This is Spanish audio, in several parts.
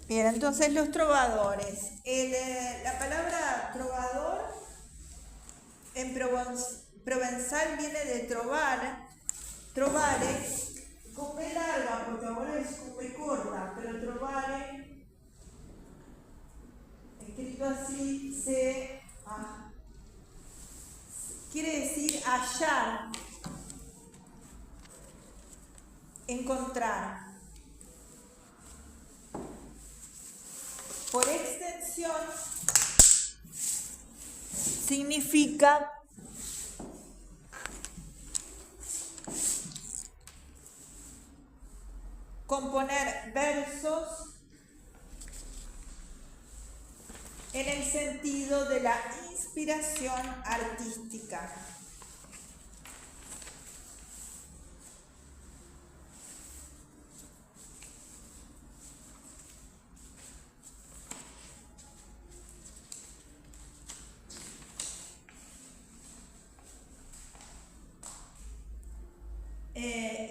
Bien, entonces los trovadores. La palabra trovador en provenzal viene de trovar, trovare, con B larga, porque ahora es con B corta, pero trovare, escrito así, quiere decir hallar, encontrar. Por extensión, significa componer versos en el sentido de la inspiración artística.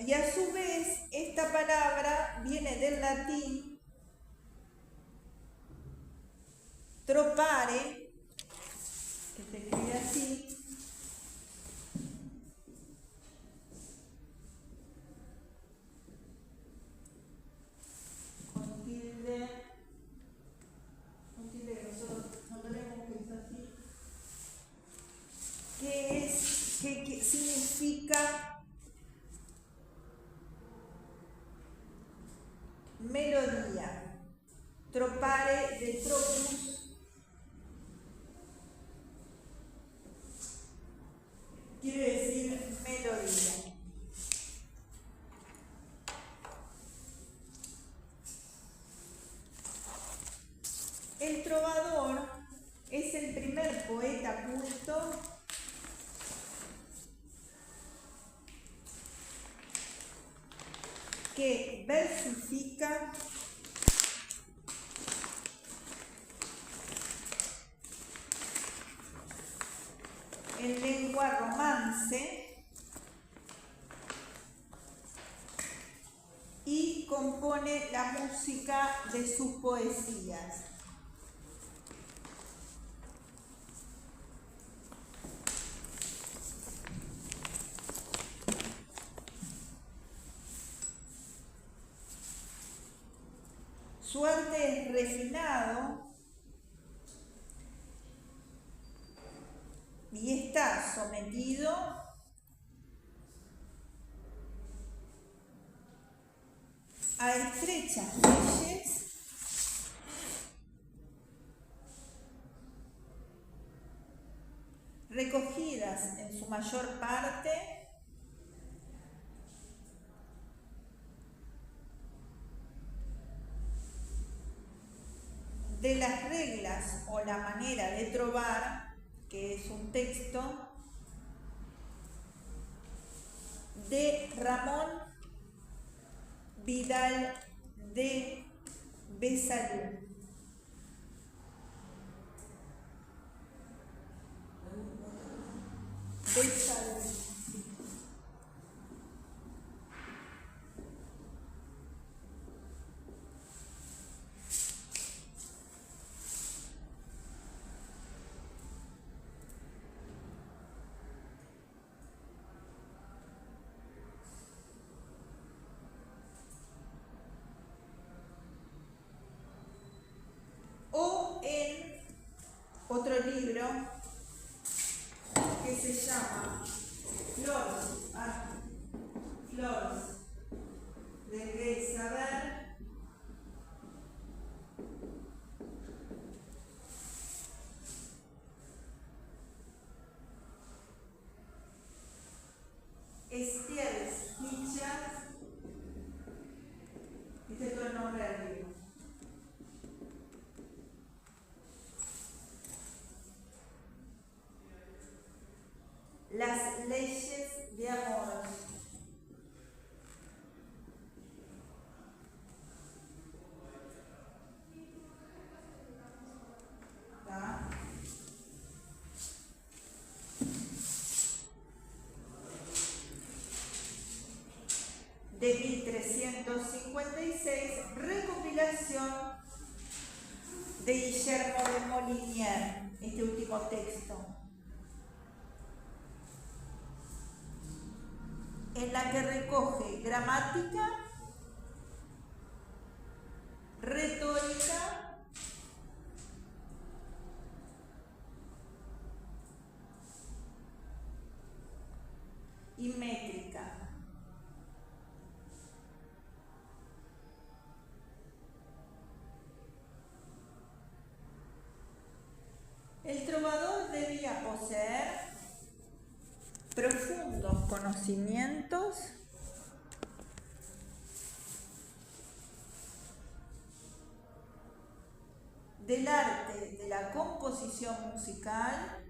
Y a su vez, esta palabra viene del latín tropare, que se escribe así, con tilde, que nosotros no tenemos, que es así, que significa melodía. Tropare de tropus quiere decir melodía. El trovador es el primer poeta culto que versifica en lengua romance y compone la música de sus poesías. Su arte es refinado y está sometido a estrechas leyes recogidas en su mayor parte de las reglas o la manera de trovar, que es un texto de Ramón Vidal de Besalú. O en otro libro que se llama Flores del Saber, Estiels Hitchas, este es todo el nombre del libro. Las leyes de amor. ¿Está? De 1356, recopilación de Guillermo de Molinier, este último texto, en la que recoge gramática, retórica y métrica. El trovador debía poseer profundos conocimientos del arte de la composición musical,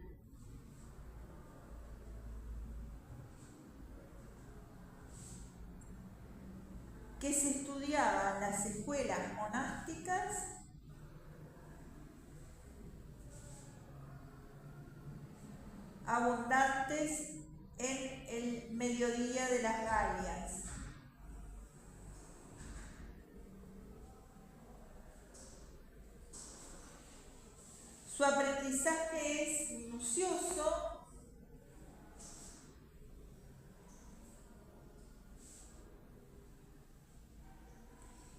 que se estudiaba en las escuelas monásticas abundantes en el mediodía de las Galias. Su aprendizaje es minucioso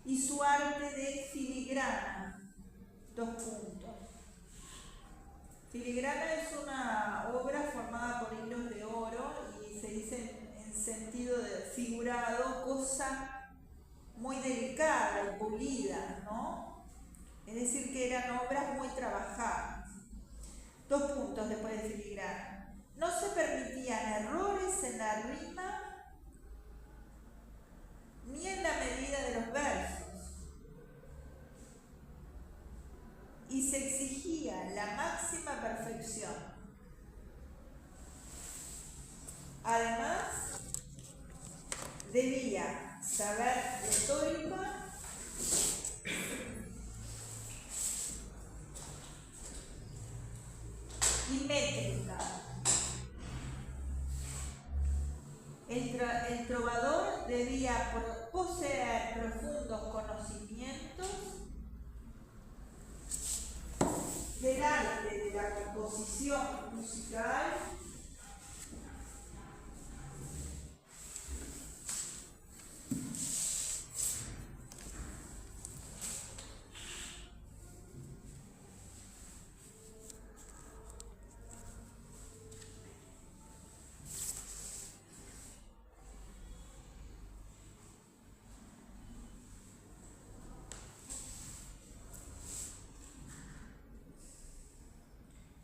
y su arte de filigrana. 2 puntos. Filigrana es una obra formada por hilos de oro y se dice en sentido de figurado, cosa muy delicada y pulida, ¿no? Es decir, que eran obras muy trabajadas. 2 puntos después de filigrana. No se permitían errores en la rima ni en la medida de los versos. Y se exigía la máxima perfección. Además, debía saber retórica y métrica. El trovador debía poseer profundos conocimientos del arte de la composición musical,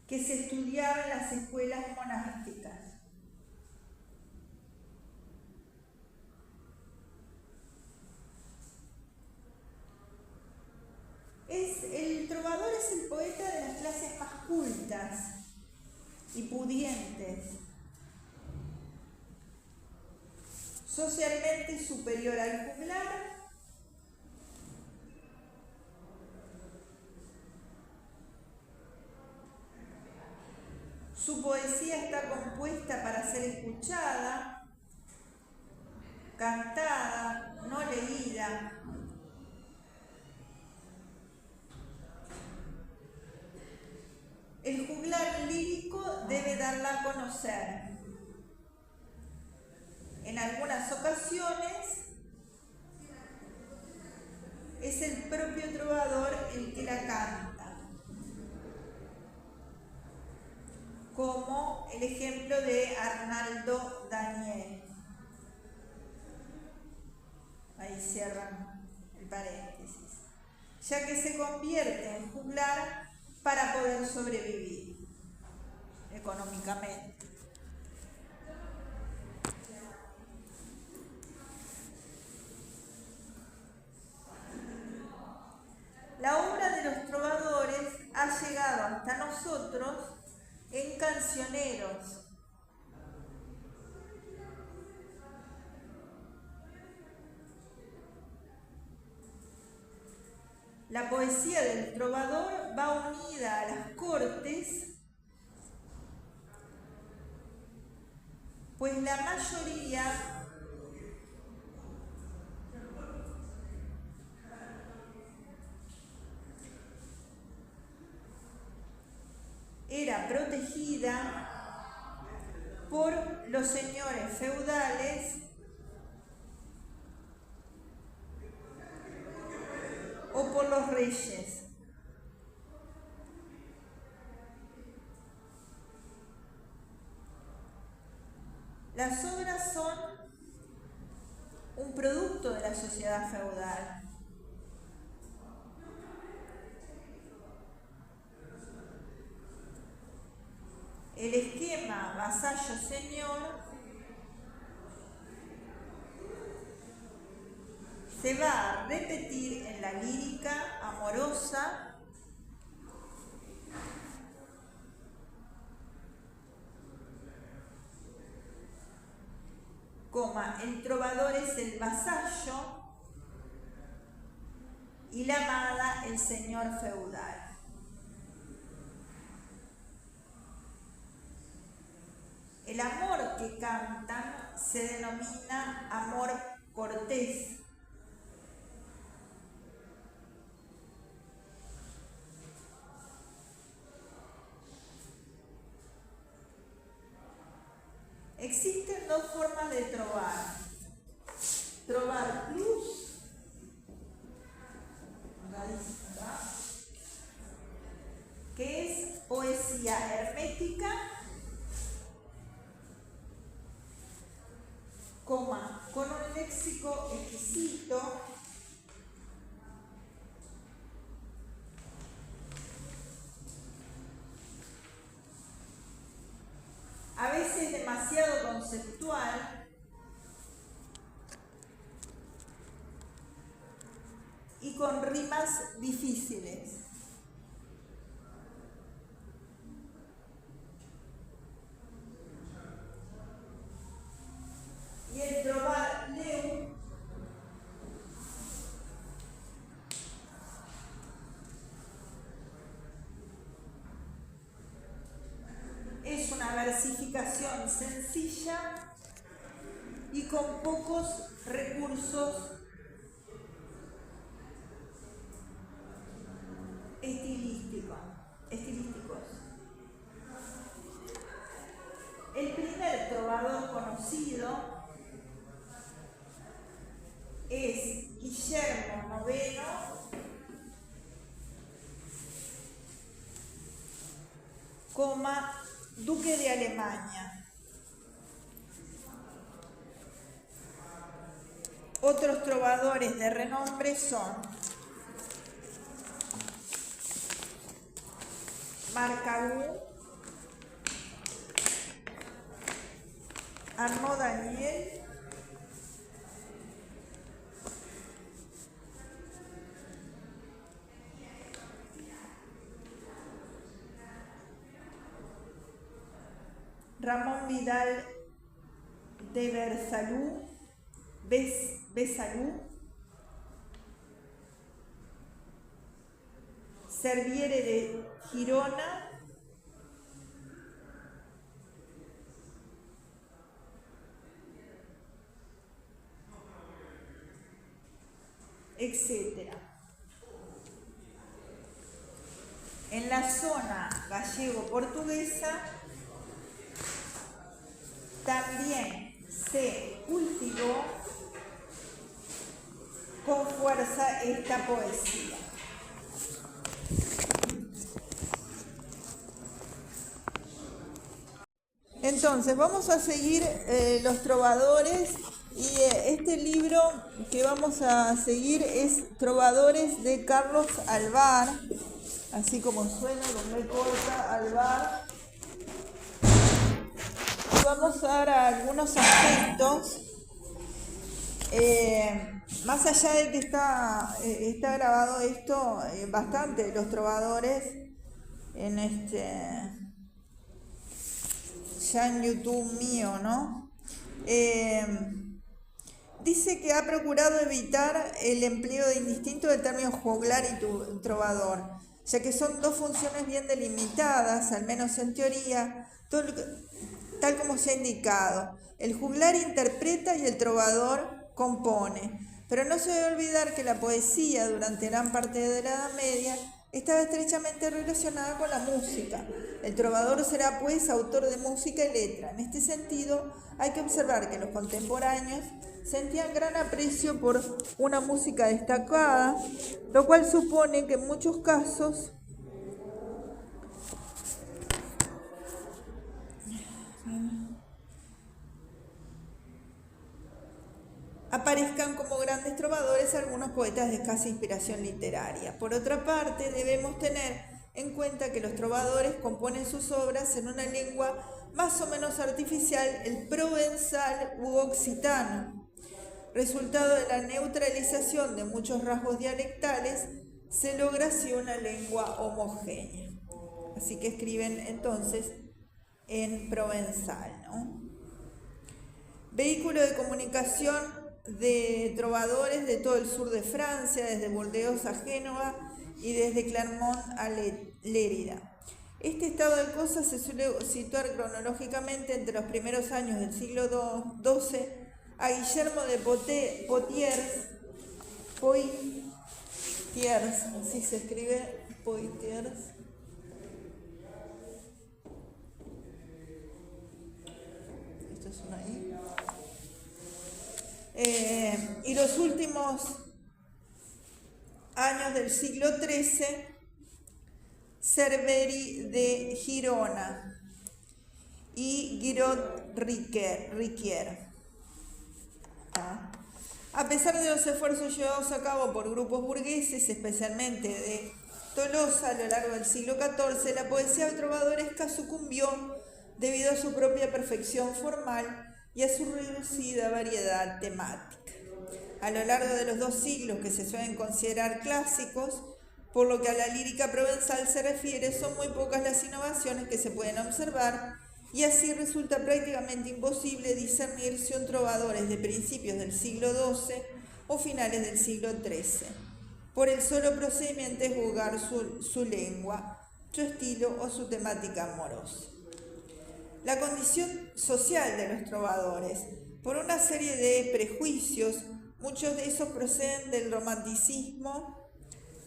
que se estudiaba en las escuelas monásticas. El trovador es el poeta de las clases más cultas y pudientes, socialmente superior al juglar, su poesía está compuesta para ser escuchada, cantada, no leída. El juglar lírico debe darla a conocer. En algunas ocasiones es el propio trovador el que la canta, como el ejemplo de Arnaldo Daniel. Ahí cierran el paréntesis. Ya que se convierte en juglar para poder sobrevivir económicamente. La obra de los trovadores ha llegado hasta nosotros en cancioneros. La poesía del trovador va unida a las cortes, pues la mayoría protegida por los señores feudales o por los reyes. Las obras son un producto de la sociedad feudal. El esquema vasallo-señor se va a repetir en la lírica amorosa el trovador es el vasallo y la amada el señor feudal. El amor que cantan se denomina amor cortés. Existen dos formas de trovar. Trovar plus, que es poesía hermética, con un léxico exquisito, a veces demasiado conceptual, y con rimas difíciles. Y el trovar leu es una versificación sencilla y con pocos recursos estilísticos. El primer trovador conocido es Guillermo IX, duque de Alemania. Otros trovadores de renombre son Marcagú, Arnaud Daniel, Ramón Vidal de Besalú, Serviere de Girona, etc. En la zona gallego-portuguesa también se cultivó con fuerza esta poesía. Entonces, vamos a seguir los trovadores y este libro que vamos a seguir es Trovadores de Carlos Alvar, así como suena, con B corta, Alvar. Y vamos a dar algunos aspectos, más allá de que está grabado esto, bastante de los trovadores ya en YouTube mío, ¿no? Dice que ha procurado evitar el empleo de indistinto del término juglar y trovador, ya que son dos funciones bien delimitadas, al menos en teoría, tal como se ha indicado. El juglar interpreta y el trovador compone, pero no se debe olvidar que la poesía durante gran parte de la Edad Media estaba estrechamente relacionada con la música. El trovador será, pues, autor de música y letra. En este sentido, hay que observar que los contemporáneos sentían gran aprecio por una música destacada, lo cual supone que en muchos casos aparezcan como grandes trovadores algunos poetas de escasa inspiración literaria. Por otra parte, debemos tener en cuenta que los trovadores componen sus obras en una lengua más o menos artificial, el provenzal u occitano. Resultado de la neutralización de muchos rasgos dialectales, se logra así una lengua homogénea. Así que escriben entonces en provenzal, ¿no? Vehículo de comunicación de trovadores de todo el sur de Francia, desde Burdeos a Génova y desde Clermont a Lérida. Este estado de cosas se suele situar cronológicamente entre los primeros años del siglo XII a Guillermo de Poitiers, así se escribe, Poitiers. Esto es una I. Y los últimos años del siglo XIII, Cerveri de Girona y Guiraud Riquier. A pesar de los esfuerzos llevados a cabo por grupos burgueses, especialmente de Tolosa a lo largo del siglo XIV, la poesía trovadoresca sucumbió debido a su propia perfección formal y a su reducida variedad temática. A lo largo de los 2 siglos que se suelen considerar clásicos, por lo que a la lírica provenzal se refiere, son muy pocas las innovaciones que se pueden observar, y así resulta prácticamente imposible discernir si un trovador es de principios del siglo XII o finales del siglo XIII, por el solo procedimiento de juzgar su lengua, su estilo o su temática amorosa. La condición social de los trovadores. Por una serie de prejuicios, muchos de esos proceden del romanticismo,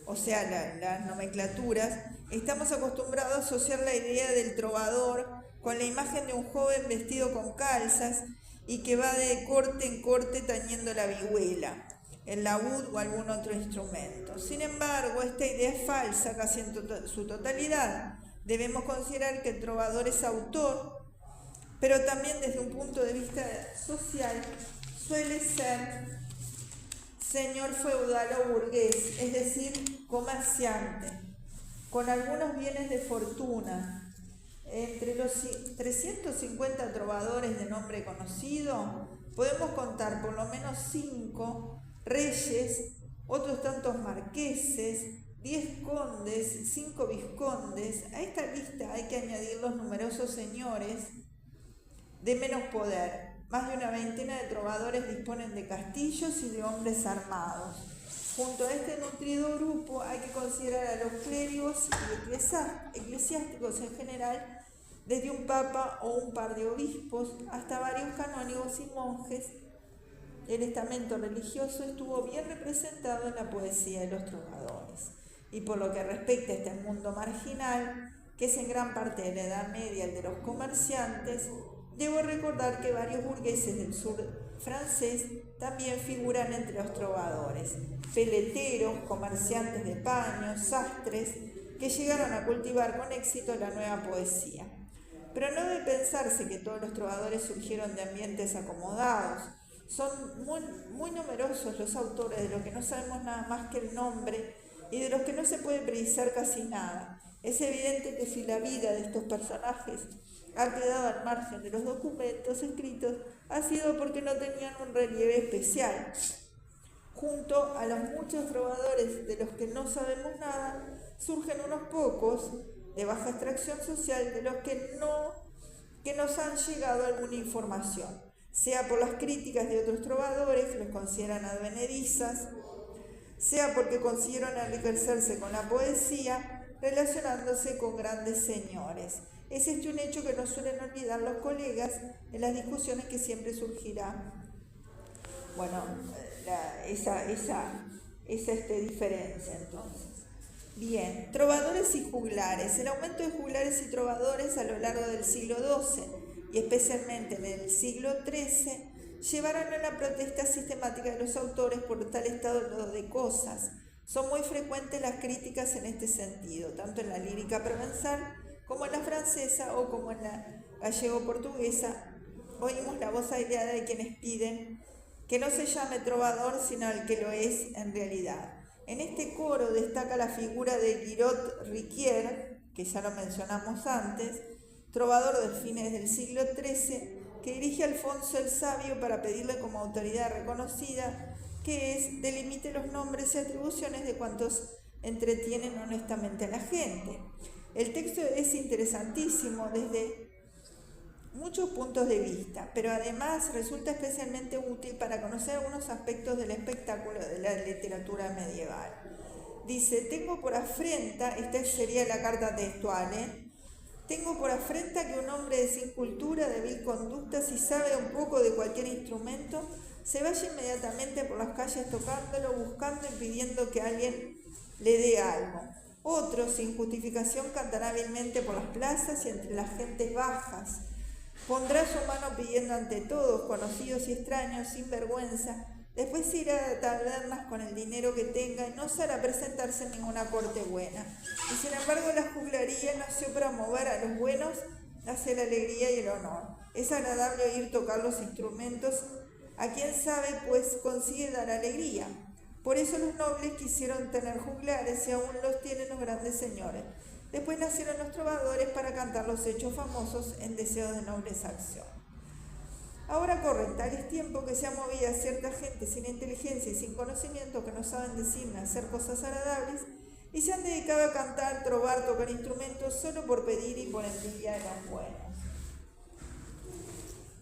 o sea, las nomenclaturas. Estamos acostumbrados a asociar la idea del trovador con la imagen de un joven vestido con calzas y que va de corte en corte tañendo la vihuela, el laúd o algún otro instrumento. Sin embargo, esta idea es falsa casi en su totalidad. Debemos considerar que el trovador es autor, pero también desde un punto de vista social suele ser señor feudal o burgués, es decir, comerciante, con algunos bienes de fortuna. Entre los 350 trovadores de nombre conocido, podemos contar por lo menos 5 reyes, otros tantos marqueses, 10 condes, 5 vizcondes. A esta lista hay que añadir los numerosos señores de menos poder. Más de una veintena de trovadores disponen de castillos y de hombres armados. Junto a este nutrido grupo hay que considerar a los clérigos y eclesiásticos en general, desde un papa o un par de obispos hasta varios canónigos y monjes. El estamento religioso estuvo bien representado en la poesía de los trovadores. Y por lo que respecta a este mundo marginal, que es en gran parte de la Edad Media el de los comerciantes, debo recordar que varios burgueses del sur francés también figuran entre los trovadores, peleteros, comerciantes de paños, sastres, que llegaron a cultivar con éxito la nueva poesía. Pero no debe pensarse que todos los trovadores surgieron de ambientes acomodados. Son muy numerosos los autores de los que no sabemos nada más que el nombre y de los que no se puede precisar casi nada. Es evidente que si la vida de estos personajes ha quedado al margen de los documentos escritos, ha sido porque no tenían un relieve especial. Junto a los muchos trovadores de los que no sabemos nada, surgen unos pocos de baja extracción social de los que nos han llegado alguna información, sea por las críticas de otros trovadores que los consideran advenedizas, sea porque consiguieron enriquecerse con la poesía relacionándose con grandes señores. Es este un hecho que no suelen olvidar los colegas en las discusiones que siempre surgirá. Bueno, esa diferencia entonces. Bien, trovadores y juglares. El aumento de juglares y trovadores a lo largo del siglo XII y especialmente en el siglo XIII llevaron a la protesta sistemática de los autores por tal estado de cosas. Son muy frecuentes las críticas en este sentido, tanto en la lírica provenzal como en la francesa o como en la gallego-portuguesa. Oímos la voz airada de quienes piden que no se llame trovador, sino el que lo es en realidad. En este coro destaca la figura de Guiraut-Riquier, que ya lo mencionamos antes, trovador de fines del siglo XIII, que dirige a Alfonso el Sabio para pedirle como autoridad reconocida que delimite los nombres y atribuciones de cuantos entretienen honestamente a la gente. El texto es interesantísimo desde muchos puntos de vista, pero además resulta especialmente útil para conocer algunos aspectos del espectáculo de la literatura medieval. Dice, tengo por afrenta, esta sería la carta textual, tengo por afrenta que un hombre de sin cultura, de vil conducta, si sabe un poco de cualquier instrumento, se vaya inmediatamente por las calles tocándolo, buscando y pidiendo que alguien le dé algo. Otro, sin justificación, cantará hábilmente por las plazas y entre las gentes bajas. Pondrá su mano pidiendo ante todos, conocidos y extraños, sin vergüenza. Después irá a tabernas con el dinero que tenga y no osará presentarse en ninguna corte buena. Y sin embargo la juglaría nació para mover a los buenos hacia la alegría y el honor. Es agradable oír tocar los instrumentos a quien sabe, pues consigue dar alegría. Por eso los nobles quisieron tener juglares y aún los tienen los grandes señores. Después nacieron los trovadores para cantar los hechos famosos en deseo de nobles acciones. Ahora corren tales tiempos que se ha movido a cierta gente sin inteligencia y sin conocimiento que no saben decir ni hacer cosas agradables y se han dedicado a cantar, trovar, tocar instrumentos solo por pedir y por envidia de los buenos.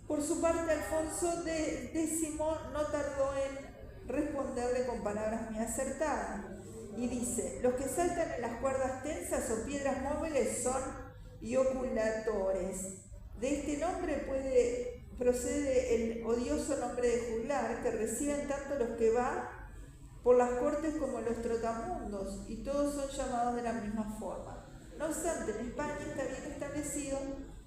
Por su parte, Alfonso X no tardó en responderle con palabras muy acertadas y dice, los que saltan en las cuerdas tensas o piedras móviles son ioculatores. De este nombre procede el odioso nombre de juglar que reciben tanto los que van por las cortes como los trotamundos, y todos son llamados de la misma forma. No obstante, en España está bien establecido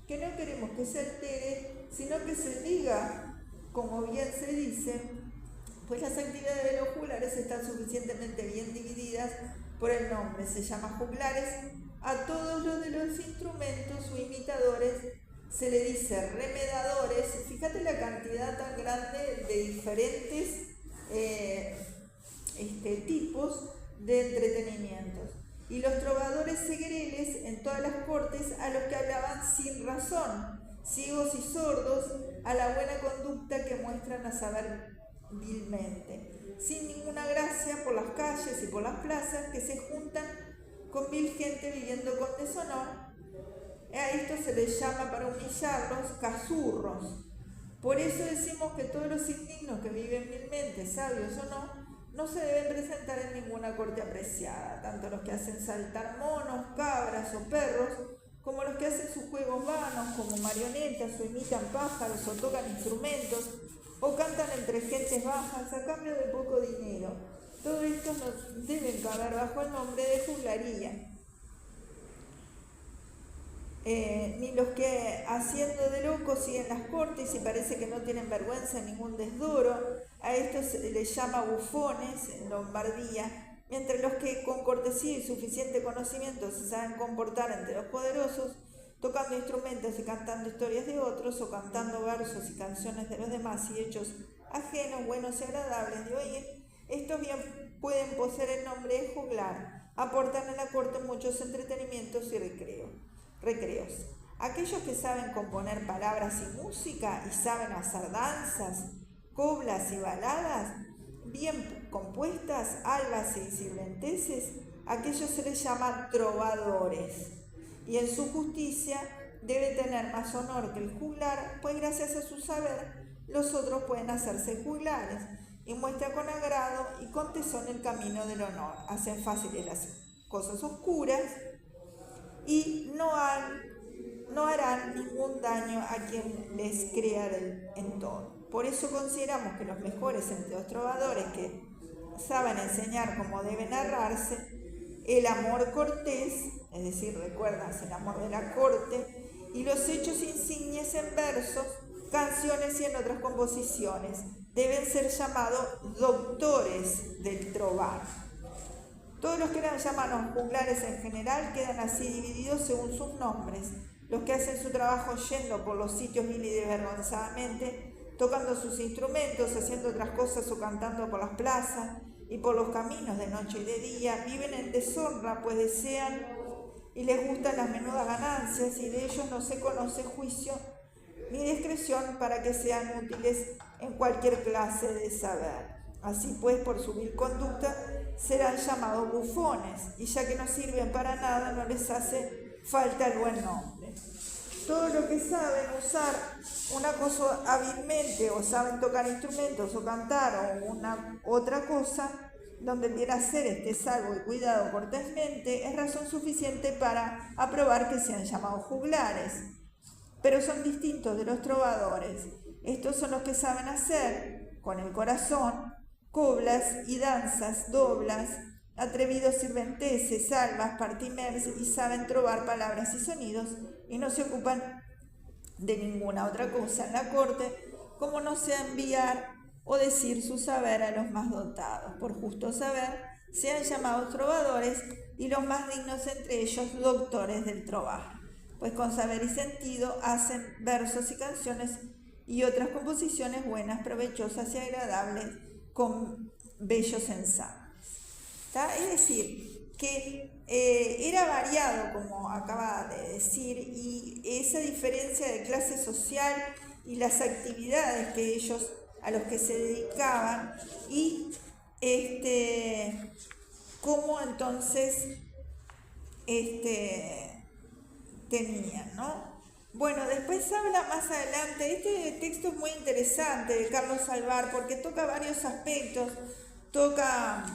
que no queremos que se altere, sino que se diga, como bien se dice, pues las actividades de los juglares están suficientemente bien divididas por el nombre. Se llama juglares a todos los de los instrumentos o imitadores, se le dice remedadores. Fíjate la cantidad tan grande de diferentes tipos de entretenimientos. Y los trovadores segreles en todas las cortes a los que hablaban sin razón, ciegos y sordos a la buena conducta que muestran a saber vilmente, sin ninguna gracia por las calles y por las plazas que se juntan con vil gente viviendo con deshonor. A esto se les llama, para humillarlos, cazurros. Por eso decimos que todos los indignos que viven vilmente, sabios o no se deben presentar en ninguna corte apreciada, tanto los que hacen saltar monos, cabras o perros, como los que hacen sus juegos vanos, como marionetas o imitan pájaros o tocan instrumentos, o cantan entre gentes bajas a cambio de poco dinero. Todo esto no deben caber bajo el nombre de juglaría. Ni los que haciendo de locos siguen las cortes y parece que no tienen vergüenza en ningún desdoro, a estos se les llama bufones en Lombardía, mientras los que con cortesía y suficiente conocimiento se saben comportar entre los poderosos, tocando instrumentos y cantando historias de otros, o cantando versos y canciones de los demás y hechos ajenos, buenos y agradables de oír, estos bien pueden poseer el nombre de juglar, aportan a la corte muchos entretenimientos y recreos. Aquellos que saben componer palabras y música y saben hacer danzas, coplas y baladas bien compuestas, albas y sirventeses, aquellos se les llama trovadores, y en su justicia debe tener más honor que el juglar, pues gracias a su saber los otros pueden hacerse juglares, y muestra con agrado y con tesón el camino del honor, hacen fáciles las cosas oscuras y no harán ningún daño a quien les crea del entorno. Por eso consideramos que los mejores entre los trovadores que saben enseñar cómo debe narrarse el amor cortés, es decir, recuerdas el amor de la corte, y los hechos insignes en versos, canciones y en otras composiciones. Deben ser llamados doctores del trovar. Todos los que eran llamados juglares en general quedan así divididos según sus nombres. Los que hacen su trabajo yendo por los sitios vil y desvergonzadamente, tocando sus instrumentos, haciendo otras cosas o cantando por las plazas y por los caminos de noche y de día, viven en deshonra, pues desean y les gustan las menudas ganancias, y de ellos no se conoce juicio ni discreción para que sean útiles en cualquier clase de saber. Así pues, por su vil conducta, serán llamados bufones, y ya que no sirven para nada, no les hace falta el buen nombre. Todos los que saben usar una cosa hábilmente, o saben tocar instrumentos, o cantar, o una otra cosa, donde viera ser salvo y cuidado cortésmente, es razón suficiente para aprobar que sean llamados juglares. Pero son distintos de los trovadores. Estos son los que saben hacer, con el corazón, coblas y danzas, doblas, atrevidos sirventeses, salvas, partimers, y saben trobar palabras y sonidos, y no se ocupan de ninguna otra cosa en la corte, como no sea enviar o decir su saber a los más dotados. Por justo saber, sean llamados trovadores, y los más dignos entre ellos doctores del trovar, pues con saber y sentido hacen versos y canciones y otras composiciones buenas, provechosas y agradables, con bellos ensambles. Es decir, que era variado, como acaba de decir, y esa diferencia de clase social y las actividades que ellos a los que se dedicaban, y cómo entonces tenían, ¿no? Bueno, después habla más adelante, este texto es muy interesante de Carlos Salvar, porque toca varios aspectos. Toca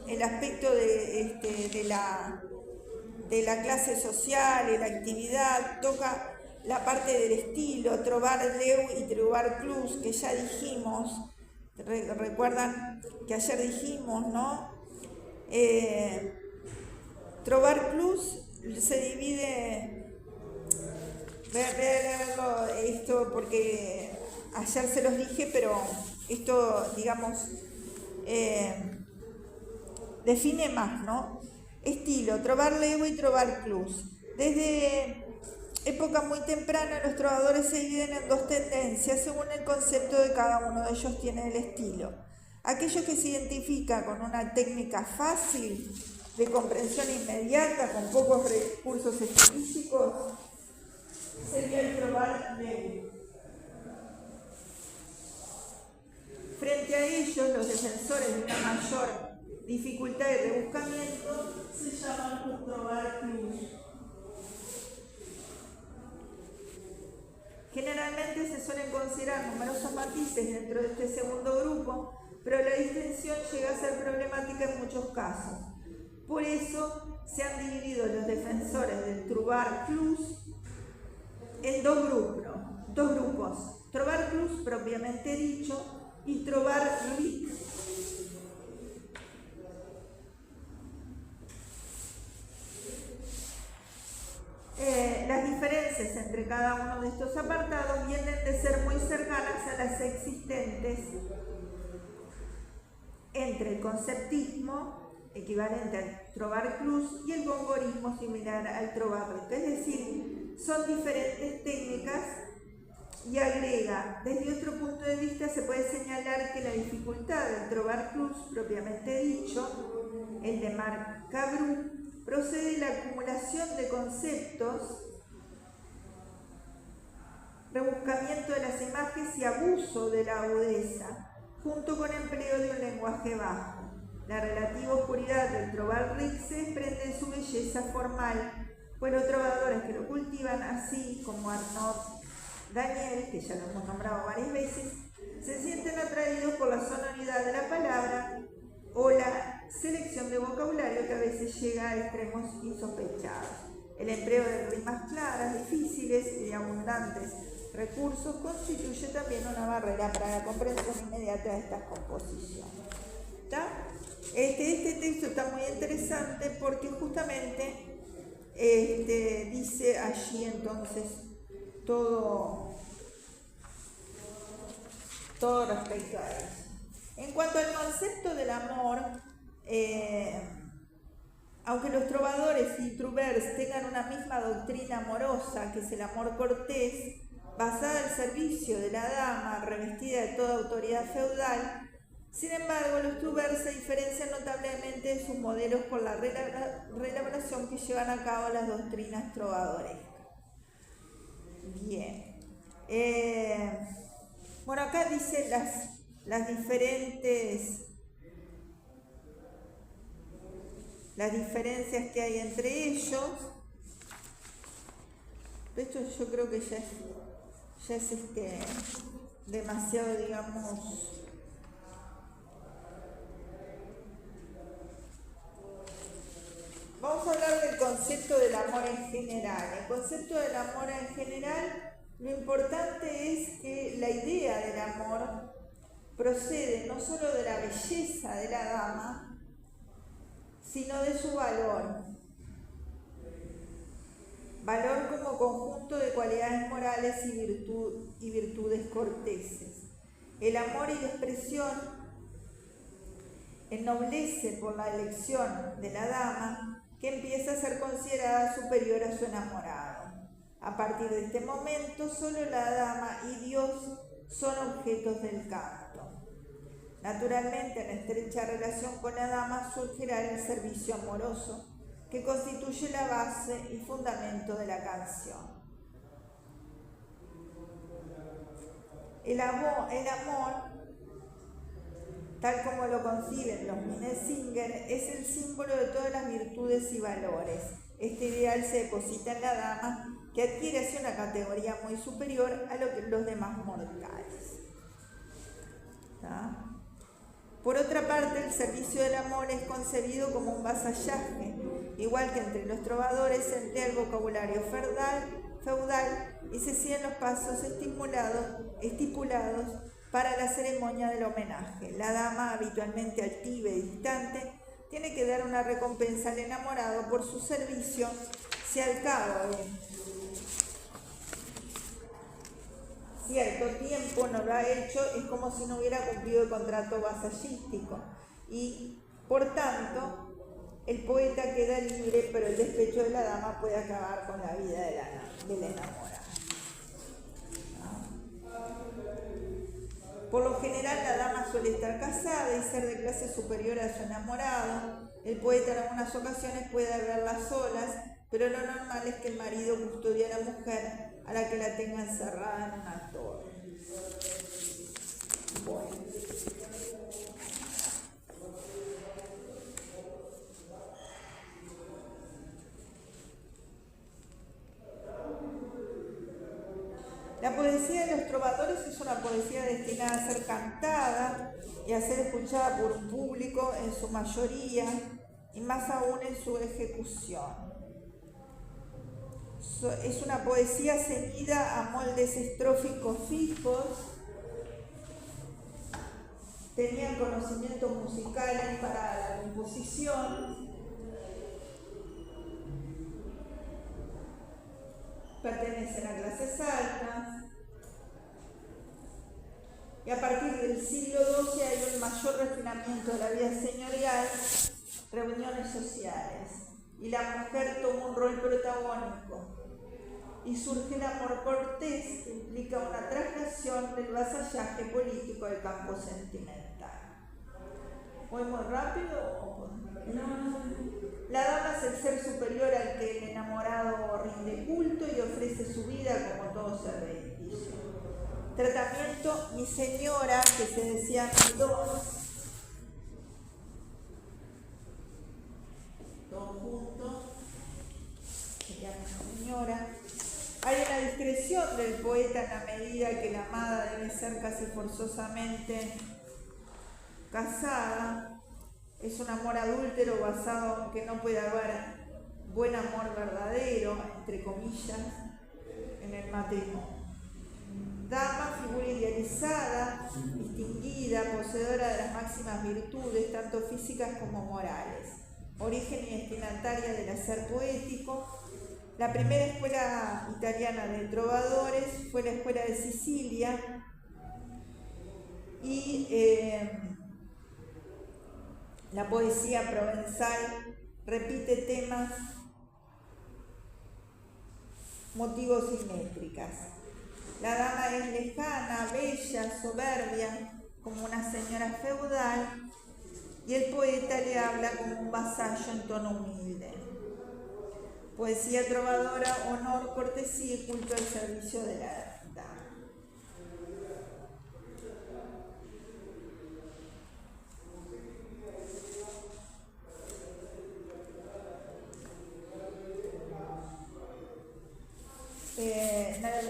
el aspecto de la clase social, de la actividad, toca la parte del estilo, trobar leu y trobar plus, que ya dijimos. Recuerdan que ayer dijimos, ¿no? Trobar plus se divide, verlo esto porque ayer se los dije, pero esto, digamos, define más, ¿no? Estilo, trobar leu y trobar plus. Desde época muy temprana, los trovadores se dividen en dos tendencias, según el concepto de cada uno de ellos tiene el estilo. Aquellos que se identifican con una técnica fácil, de comprensión inmediata, con pocos recursos estilísticos, sería el trobar leu. Frente a ellos, los defensores de una mayor dificultad y rebuscamiento se llaman trovar plus. Generalmente se suelen considerar numerosos matices dentro de este segundo grupo, pero la distinción llega a ser problemática en muchos casos. Por eso se han dividido los defensores del trobar plus en dos grupos. Trobar plus propiamente dicho y trobar ric. Las diferencias entre cada uno de estos apartados vienen de ser muy cercanas a las existentes entre el conceptismo, equivalente al trobar plus, y el gongorismo, similar al trobar ric. Es decir, son diferentes técnicas, y agrega, desde otro punto de vista se puede señalar que la dificultad del trobar plus, propiamente dicho, el de Marc Cabru, procede de la acumulación de conceptos, rebuscamiento de las imágenes y abuso de la agudeza, junto con empleo de un lenguaje bajo. La relativa oscuridad del trobar ric se desprende de su belleza formal, pues los trovadores que lo cultivan, así como Arnaud Daniel, que ya lo hemos nombrado varias veces, se sienten atraídos por la sonoridad de la palabra o la selección de vocabulario que a veces llega a extremos insospechados. El empleo de rimas claras, difíciles y de abundantes recursos constituye también una barrera para la comprensión inmediata de estas composiciones. ¿Está? Este texto está muy interesante porque justamente dice allí entonces todo respecto a eso. En cuanto al concepto del amor, aunque los trovadores y trouvers tengan una misma doctrina amorosa, que es el amor cortés, basada al servicio de la dama, revestida de toda autoridad feudal, sin embargo, los trouvers se diferencian notablemente de sus modelos por la reelaboración que llevan a cabo las doctrinas trovadorescas. Bien. Bueno, acá dice las diferencias que hay entre ellos. Esto yo creo que ya es demasiado, digamos, vamos a hablar del concepto del amor en general. El concepto del amor en general, lo importante es que la idea del amor procede no solo de la belleza de la dama, sino de su valor. Valor como conjunto de cualidades morales y virtudes corteses. El amor y la expresión ennoblece por la elección de la dama, que empieza a ser considerada superior a su enamorado. A partir de este momento, solo la dama y Dios son objetos del canto. Naturalmente, en estrecha relación con la dama surgirá el servicio amoroso, que constituye la base y fundamento de la canción. El amor, tal como lo conciben los Minnesänger, es el símbolo de todas las virtudes y valores. Este ideal se deposita en la dama, que adquiere así una categoría muy superior a los demás mortales. ¿Está? Por otra parte, el servicio del amor es concebido como un vasallaje, igual que entre los trovadores se emplea el vocabulario feudal y se siguen los pasos estipulados para la ceremonia del homenaje. La dama, habitualmente altiva y distante, tiene que dar una recompensa al enamorado por su servicio, si al cabo de cierto tiempo no lo ha hecho, es como si no hubiera cumplido el contrato vasallístico y, por tanto, el poeta queda libre, pero el despecho de la dama puede acabar con la vida del enamorado. Por lo general, la dama suele estar casada y ser de clase superior a su enamorado. El poeta en algunas ocasiones puede verlas solas, pero lo normal es que el marido custodie a la mujer a la que la tenga encerrada en una torre. Bueno. La poesía de los trovadores es una poesía destinada a ser cantada y a ser escuchada por un público en su mayoría y más aún en su ejecución. Es una poesía ceñida a moldes estróficos fijos, tenían conocimientos musicales para la composición, pertenecen a clases altas, y a partir del siglo XII hay un mayor refinamiento de la vida señorial, reuniones sociales, y la mujer toma un rol protagónico, y surge el amor cortés, que implica una traslación del vasallaje político al campo sentimental. ¿Voy muy rápido? No. La dama es el ser superior al que el enamorado rinde culto y ofrece su vida como todo ser beneficio. Tratamiento, mi señora, que se decía mi dos, todos juntos, se llama señora. Hay una discreción del poeta en la medida que la amada debe ser casi forzosamente casada. Es un amor adúltero basado, aunque no puede haber buen amor verdadero, entre comillas, en el matrimonio. Dama, figura idealizada, distinguida, poseedora de las máximas virtudes, tanto físicas como morales. Origen y destinataria del hacer poético. La primera escuela italiana de trovadores fue la escuela de Sicilia y la poesía provenzal repite temas, motivos y métricas. La dama es lejana, bella, soberbia, como una señora feudal, y el poeta le habla como un vasallo en tono humilde. Poesía trovadora, honor, cortesía y culto al servicio de la dama.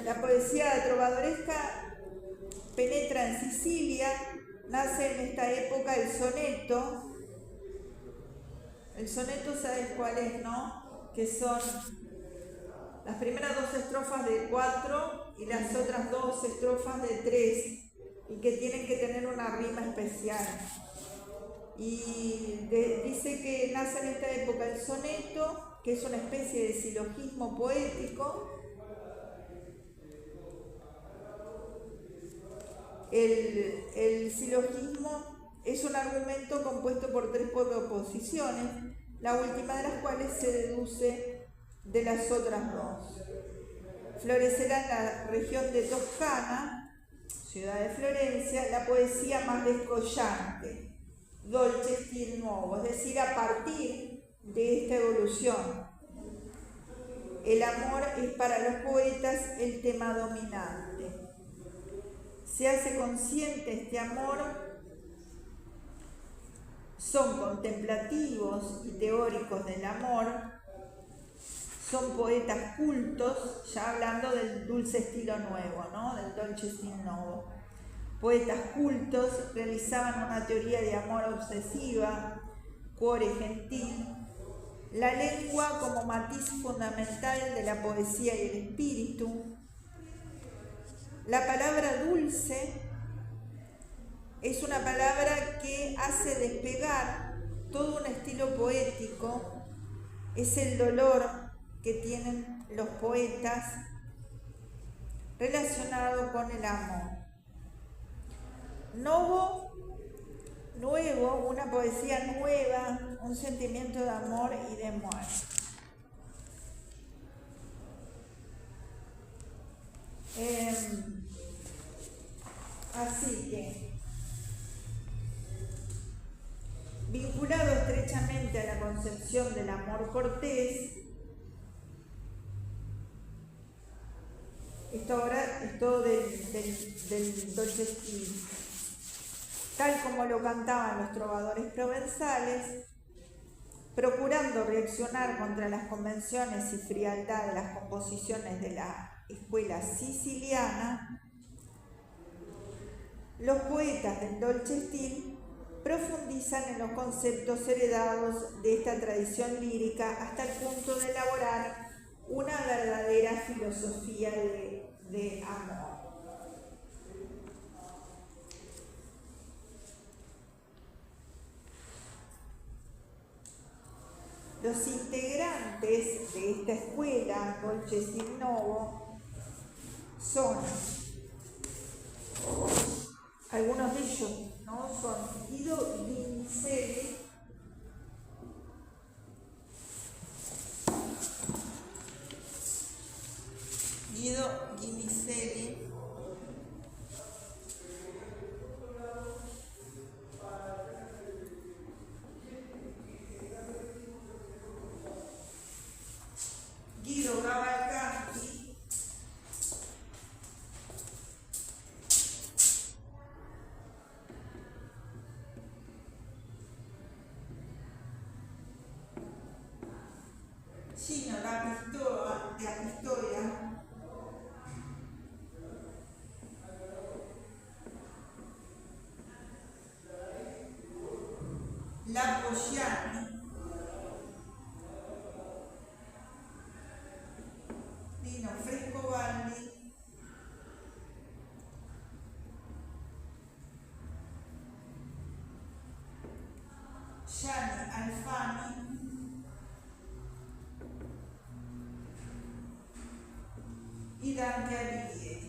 La poesía trovadoresca penetra en Sicilia, nace en esta época el soneto. El soneto, ¿sabes cuál es, no? Que son las primeras 2 estrofas de 4 y las otras 2 estrofas de 3, y que tienen que tener una rima especial. Y dice que nace en esta época el soneto, que es una especie de silogismo poético. El silogismo es un argumento compuesto por 3 proposiciones, la última de las cuales se deduce de las otras 2. Florecerá en la región de Toscana, ciudad de Florencia, la poesía más descollante, dolce stil nuovo, es decir, a partir de esta evolución. El amor es para los poetas el tema dominante. Se hace consciente este amor, son contemplativos y teóricos del amor, son poetas cultos, ya hablando del dulce estilo nuevo, ¿no? Del dolce stil nuovo. Poetas cultos realizaban una teoría de amor obsesiva, cuore gentil, la lengua como matiz fundamental de la poesía y el espíritu. La palabra dulce es una palabra que hace despegar todo un estilo poético, es el dolor que tienen los poetas relacionado con el amor. Novo, nuevo, una poesía nueva, un sentimiento de amor y de muerte. Así que, vinculado estrechamente a la concepción del amor cortés, esto ahora es todo del dolce stil, tal como lo cantaban los trovadores provenzales, procurando reaccionar contra las convenciones y frialdad de las composiciones de la escuela siciliana. Los poetas del dolce stil profundizan en los conceptos heredados de esta tradición lírica hasta el punto de elaborar una verdadera filosofía de amor. Los integrantes de esta escuela, dolce stil nuovo, son algunos de ellos, ¿no? Son Guido Guinizelli, Guido Cavalcanti, Gino da Pistoia, Laposiani, Lino Frescobaldi, Gianni Alfani y Dante Alighieri.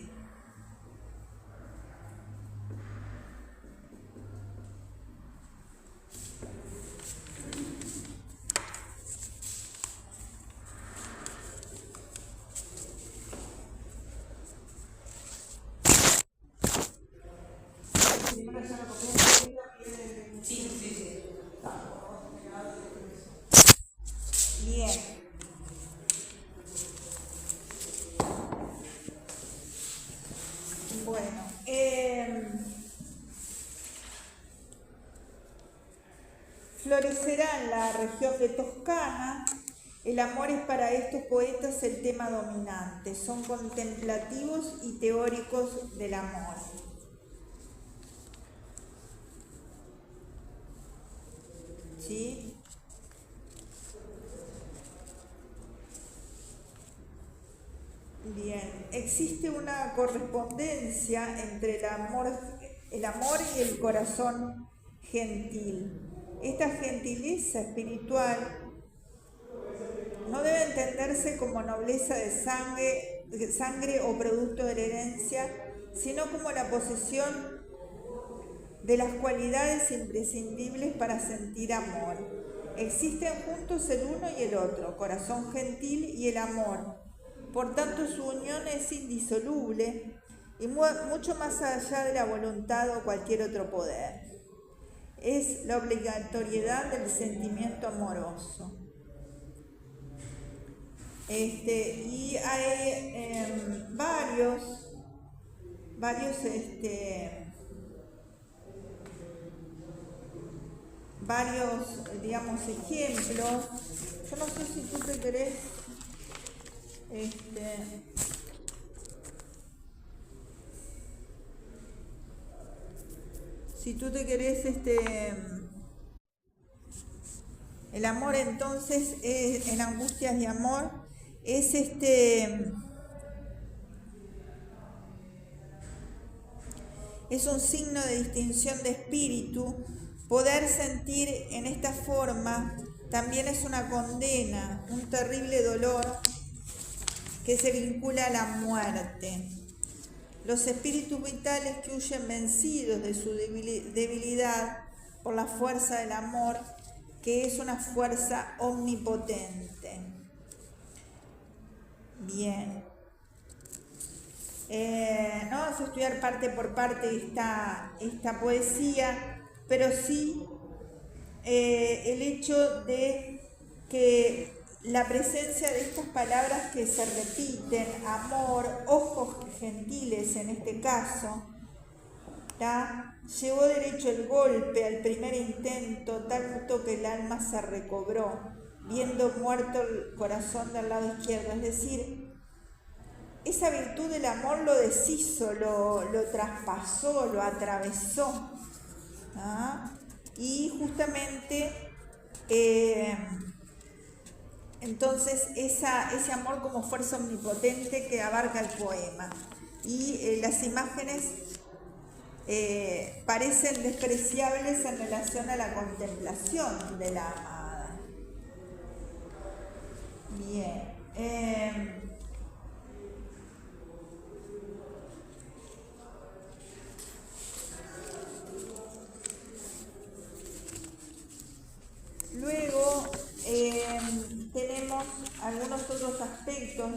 Bien. Bueno, florecerá en la región de Toscana. El amor es para estos poetas el tema dominante. Son contemplativos y teóricos del amor. ¿Sí? Bien, existe una correspondencia entre el amor y el corazón gentil. Esta gentileza espiritual no debe entenderse como nobleza de sangre o producto de la herencia, sino como la posesión de las cualidades imprescindibles para sentir amor. Existen juntos el uno y el otro, corazón gentil y el amor. Por tanto, su unión es indisoluble y mucho más allá de la voluntad o cualquier otro poder. Es la obligatoriedad del sentimiento amoroso. Y hay varios, digamos, ejemplos. Yo no sé si tú te querés, el amor entonces en Angustias de Amor es es un signo de distinción de espíritu. Poder sentir en esta forma también es una condena, un terrible dolor que se vincula a la muerte. Los espíritus vitales que huyen vencidos de su debilidad por la fuerza del amor, que es una fuerza omnipotente. Bien. No vamos a estudiar parte por parte esta poesía, pero sí el hecho de que la presencia de estas palabras que se repiten, amor, ojos gentiles en este caso, llevó derecho el golpe al primer intento, tanto que el alma se recobró, viendo muerto el corazón del lado izquierdo. Es decir, esa virtud del amor lo deshizo, lo traspasó, lo atravesó. Y justamente entonces ese amor como fuerza omnipotente que abarca el poema. Y las imágenes parecen despreciables en relación a la contemplación de la amada. Bien. Luego tenemos algunos otros aspectos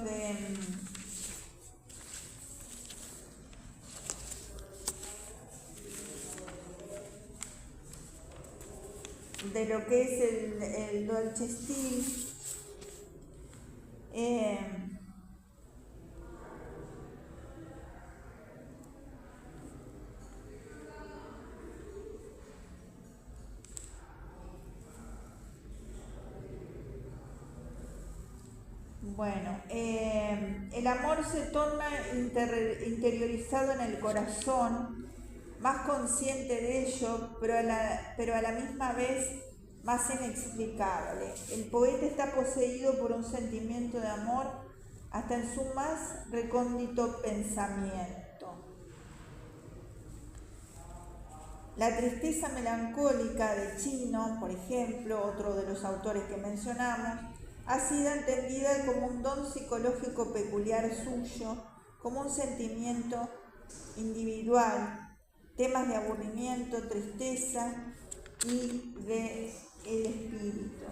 de lo que es el Dolce Stil. Bueno, el amor se torna interiorizado en el corazón, más consciente de ello, pero a la misma vez más inexplicable. El poeta está poseído por un sentimiento de amor hasta en su más recóndito pensamiento. La tristeza melancólica de Chino, por ejemplo, otro de los autores que mencionamos, ha sido entendida como un don psicológico peculiar suyo, como un sentimiento individual, temas de aburrimiento, tristeza y de el espíritu.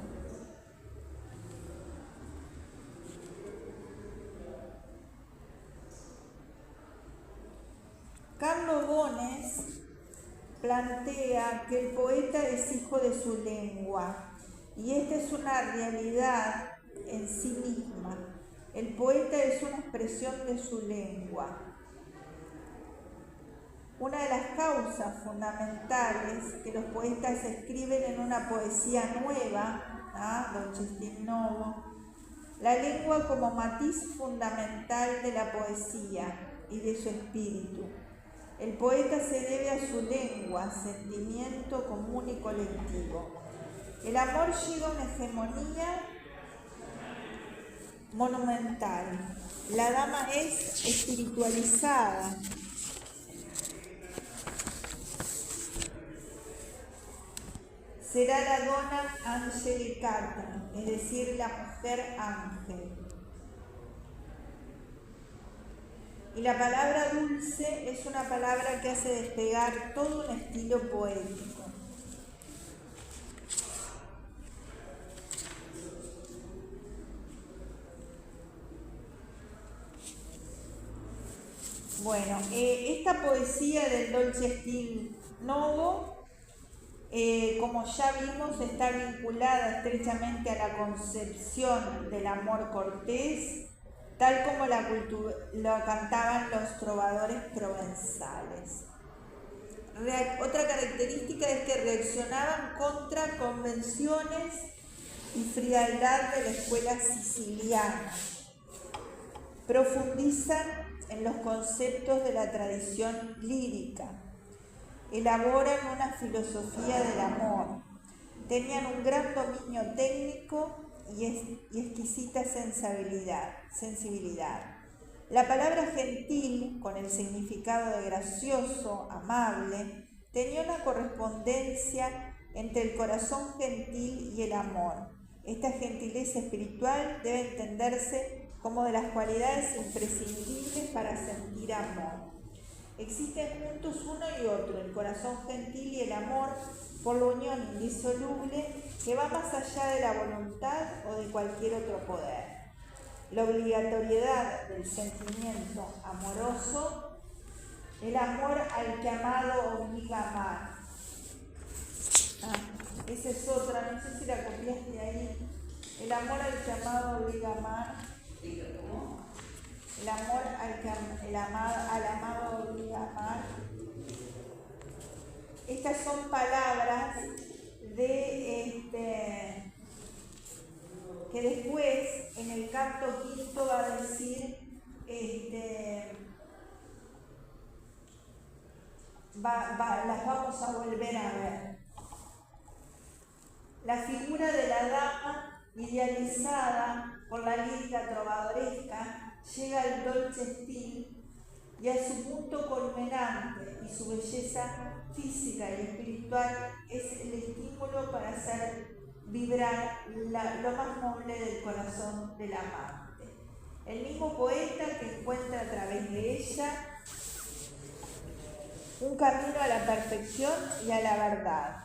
Carlo Bones plantea que el poeta es hijo de su lengua, y esta es una realidad en sí misma. El poeta es una expresión de su lengua. Una de las causas fundamentales que los poetas escriben en una poesía nueva, Dolce Stil Novo, la lengua como matiz fundamental de la poesía y de su espíritu. El poeta se debe a su lengua, sentimiento común y colectivo. El amor llega a una hegemonía monumental. La dama es espiritualizada. Será la donna angelicata, es decir, la mujer ángel. Y la palabra dulce es una palabra que hace despegar todo un estilo poético. Bueno, esta poesía del Dolce Stil Novo, como ya vimos, está vinculada estrechamente a la concepción del amor cortés, tal como lo cantaban los trovadores provenzales. Otra característica es que reaccionaban contra convenciones y frialdad de la escuela siciliana. Profundizan en los conceptos de la tradición lírica. Elaboran una filosofía del amor. Tenían un gran dominio técnico y exquisita sensibilidad. La palabra gentil, con el significado de gracioso, amable, tenía una correspondencia entre el corazón gentil y el amor. Esta gentileza espiritual debe entenderse como de las cualidades imprescindibles para sentir amor. Existen juntos uno y otro, el corazón gentil y el amor, por la unión indisoluble que va más allá de la voluntad o de cualquier otro poder. La obligatoriedad del sentimiento amoroso, el amor al que amado obliga a amar. Esa es otra, no sé si la copiaste ahí. El amor al que amado obliga a amar. El amor al amado obliga a amar. Estas son palabras que después en el canto quinto va a decir, las vamos a volver a ver. La figura de la dama, idealizada por la lírica trovadoresca, llega al Dolce Stil y a su punto culminante, y su belleza física y espiritual es el estímulo para hacer vibrar lo más noble del corazón del amante. El mismo poeta que encuentra a través de ella un camino a la perfección y a la verdad.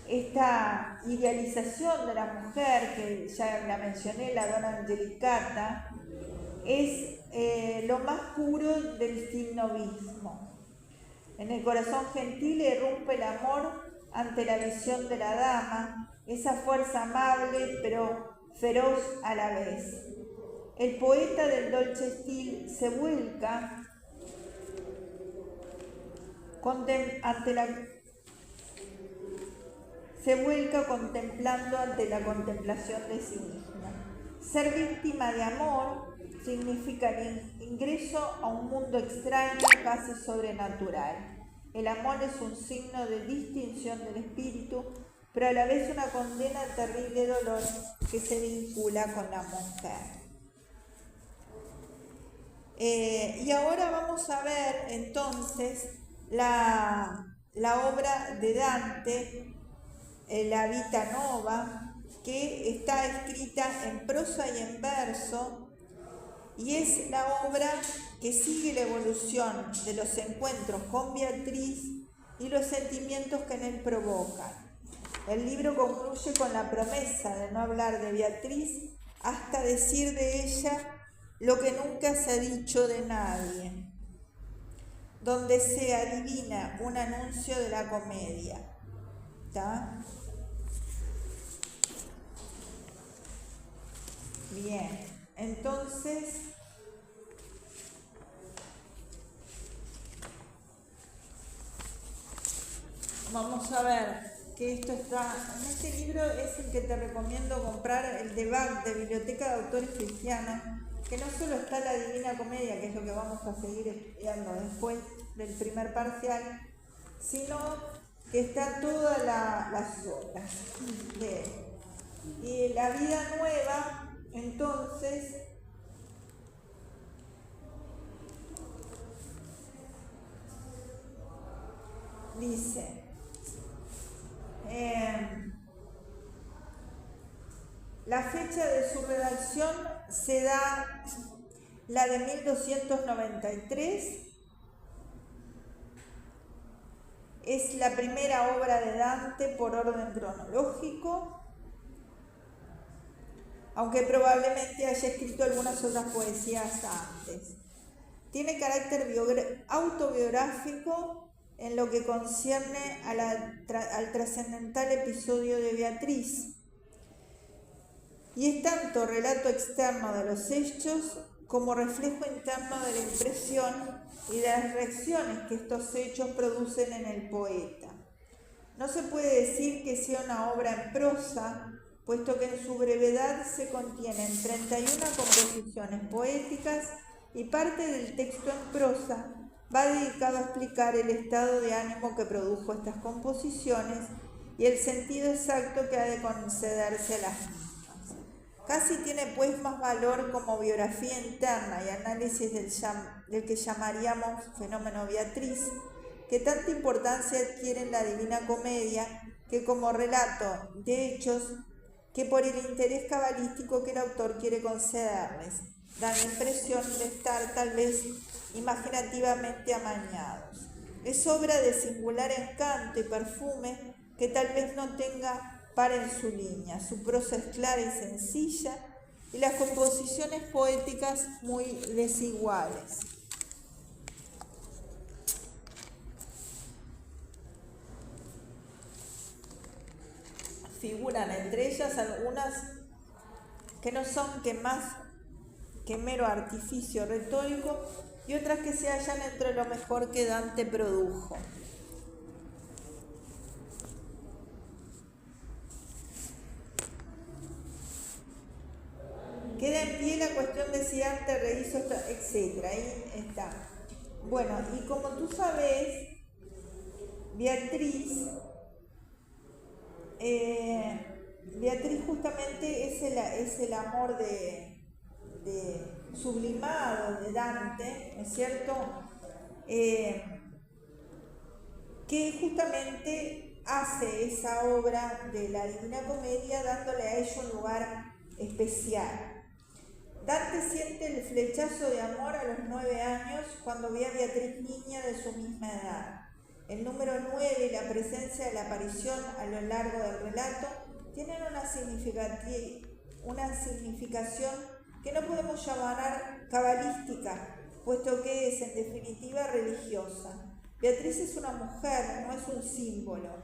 Esta idealización de la mujer, que ya la mencioné, la donna angelicata, es lo más puro del stilnovismo. En el corazón gentil irrumpe el amor ante la visión de la dama, esa fuerza amable pero feroz a la vez. El poeta del Dolce Stil se vuelca contemplando ante la contemplación de sí misma. Ser víctima de amor significa el ingreso a un mundo extraño, casi sobrenatural. El amor es un signo de distinción del espíritu, pero a la vez una condena al terrible dolor que se vincula con la mujer. Y ahora vamos a ver entonces la obra de Dante, la Vita Nova, que está escrita en prosa y en verso, y es la obra que sigue la evolución de los encuentros con Beatriz y los sentimientos que en él provocan. El libro concluye con la promesa de no hablar de Beatriz hasta decir de ella lo que nunca se ha dicho de nadie, donde se adivina un anuncio de la comedia. ¿Está? Bien, entonces vamos a ver que esto está, en este libro es el que te recomiendo comprar, el de Bach, de Biblioteca de Autores Cristianos, que no solo está la Divina Comedia, que es lo que vamos a seguir estudiando después del primer parcial, sino que está todas las obras de él. Y la vida nueva, entonces, dice, la fecha de su redacción se da la de 1293, es la primera obra de Dante por orden cronológico, aunque probablemente haya escrito algunas otras poesías antes. Tiene carácter autobiográfico en lo que concierne al trascendental episodio de Beatriz, y es tanto relato externo de los hechos como reflejo interno de la impresión y de las reacciones que estos hechos producen en el poeta. No se puede decir que sea una obra en prosa, puesto que en su brevedad se contienen 31 composiciones poéticas y parte del texto en prosa va dedicado a explicar el estado de ánimo que produjo estas composiciones y el sentido exacto que ha de concederse a las mismas. Casi tiene pues más valor como biografía interna y análisis del que llamaríamos fenómeno Beatriz, que tanta importancia adquiere en la Divina Comedia, que como relato de hechos, que por el interés cabalístico que el autor quiere concederles, dan la impresión de estar tal vez imaginativamente amañados. Es obra de singular encanto y perfume que tal vez no tenga par en su línea. Su prosa es clara y sencilla y las composiciones poéticas muy desiguales. Figuran entre ellas algunas que no son que más que mero artificio retórico y otras que se hallan entre lo mejor que Dante produjo. Queda en pie la cuestión de si Dante rehizo, etc. Ahí está. Bueno, y como tú sabes, Beatriz justamente es el amor de sublimado de Dante, ¿no es cierto? Que justamente hace esa obra de la Divina Comedia dándole a ella un lugar especial. Dante siente el flechazo de amor a los 9 años cuando ve a Beatriz niña de su misma edad. El número 9 y la presencia de la aparición a lo largo del relato tienen una significación que no podemos llamar cabalística, puesto que es en definitiva religiosa. Beatriz es una mujer, no es un símbolo.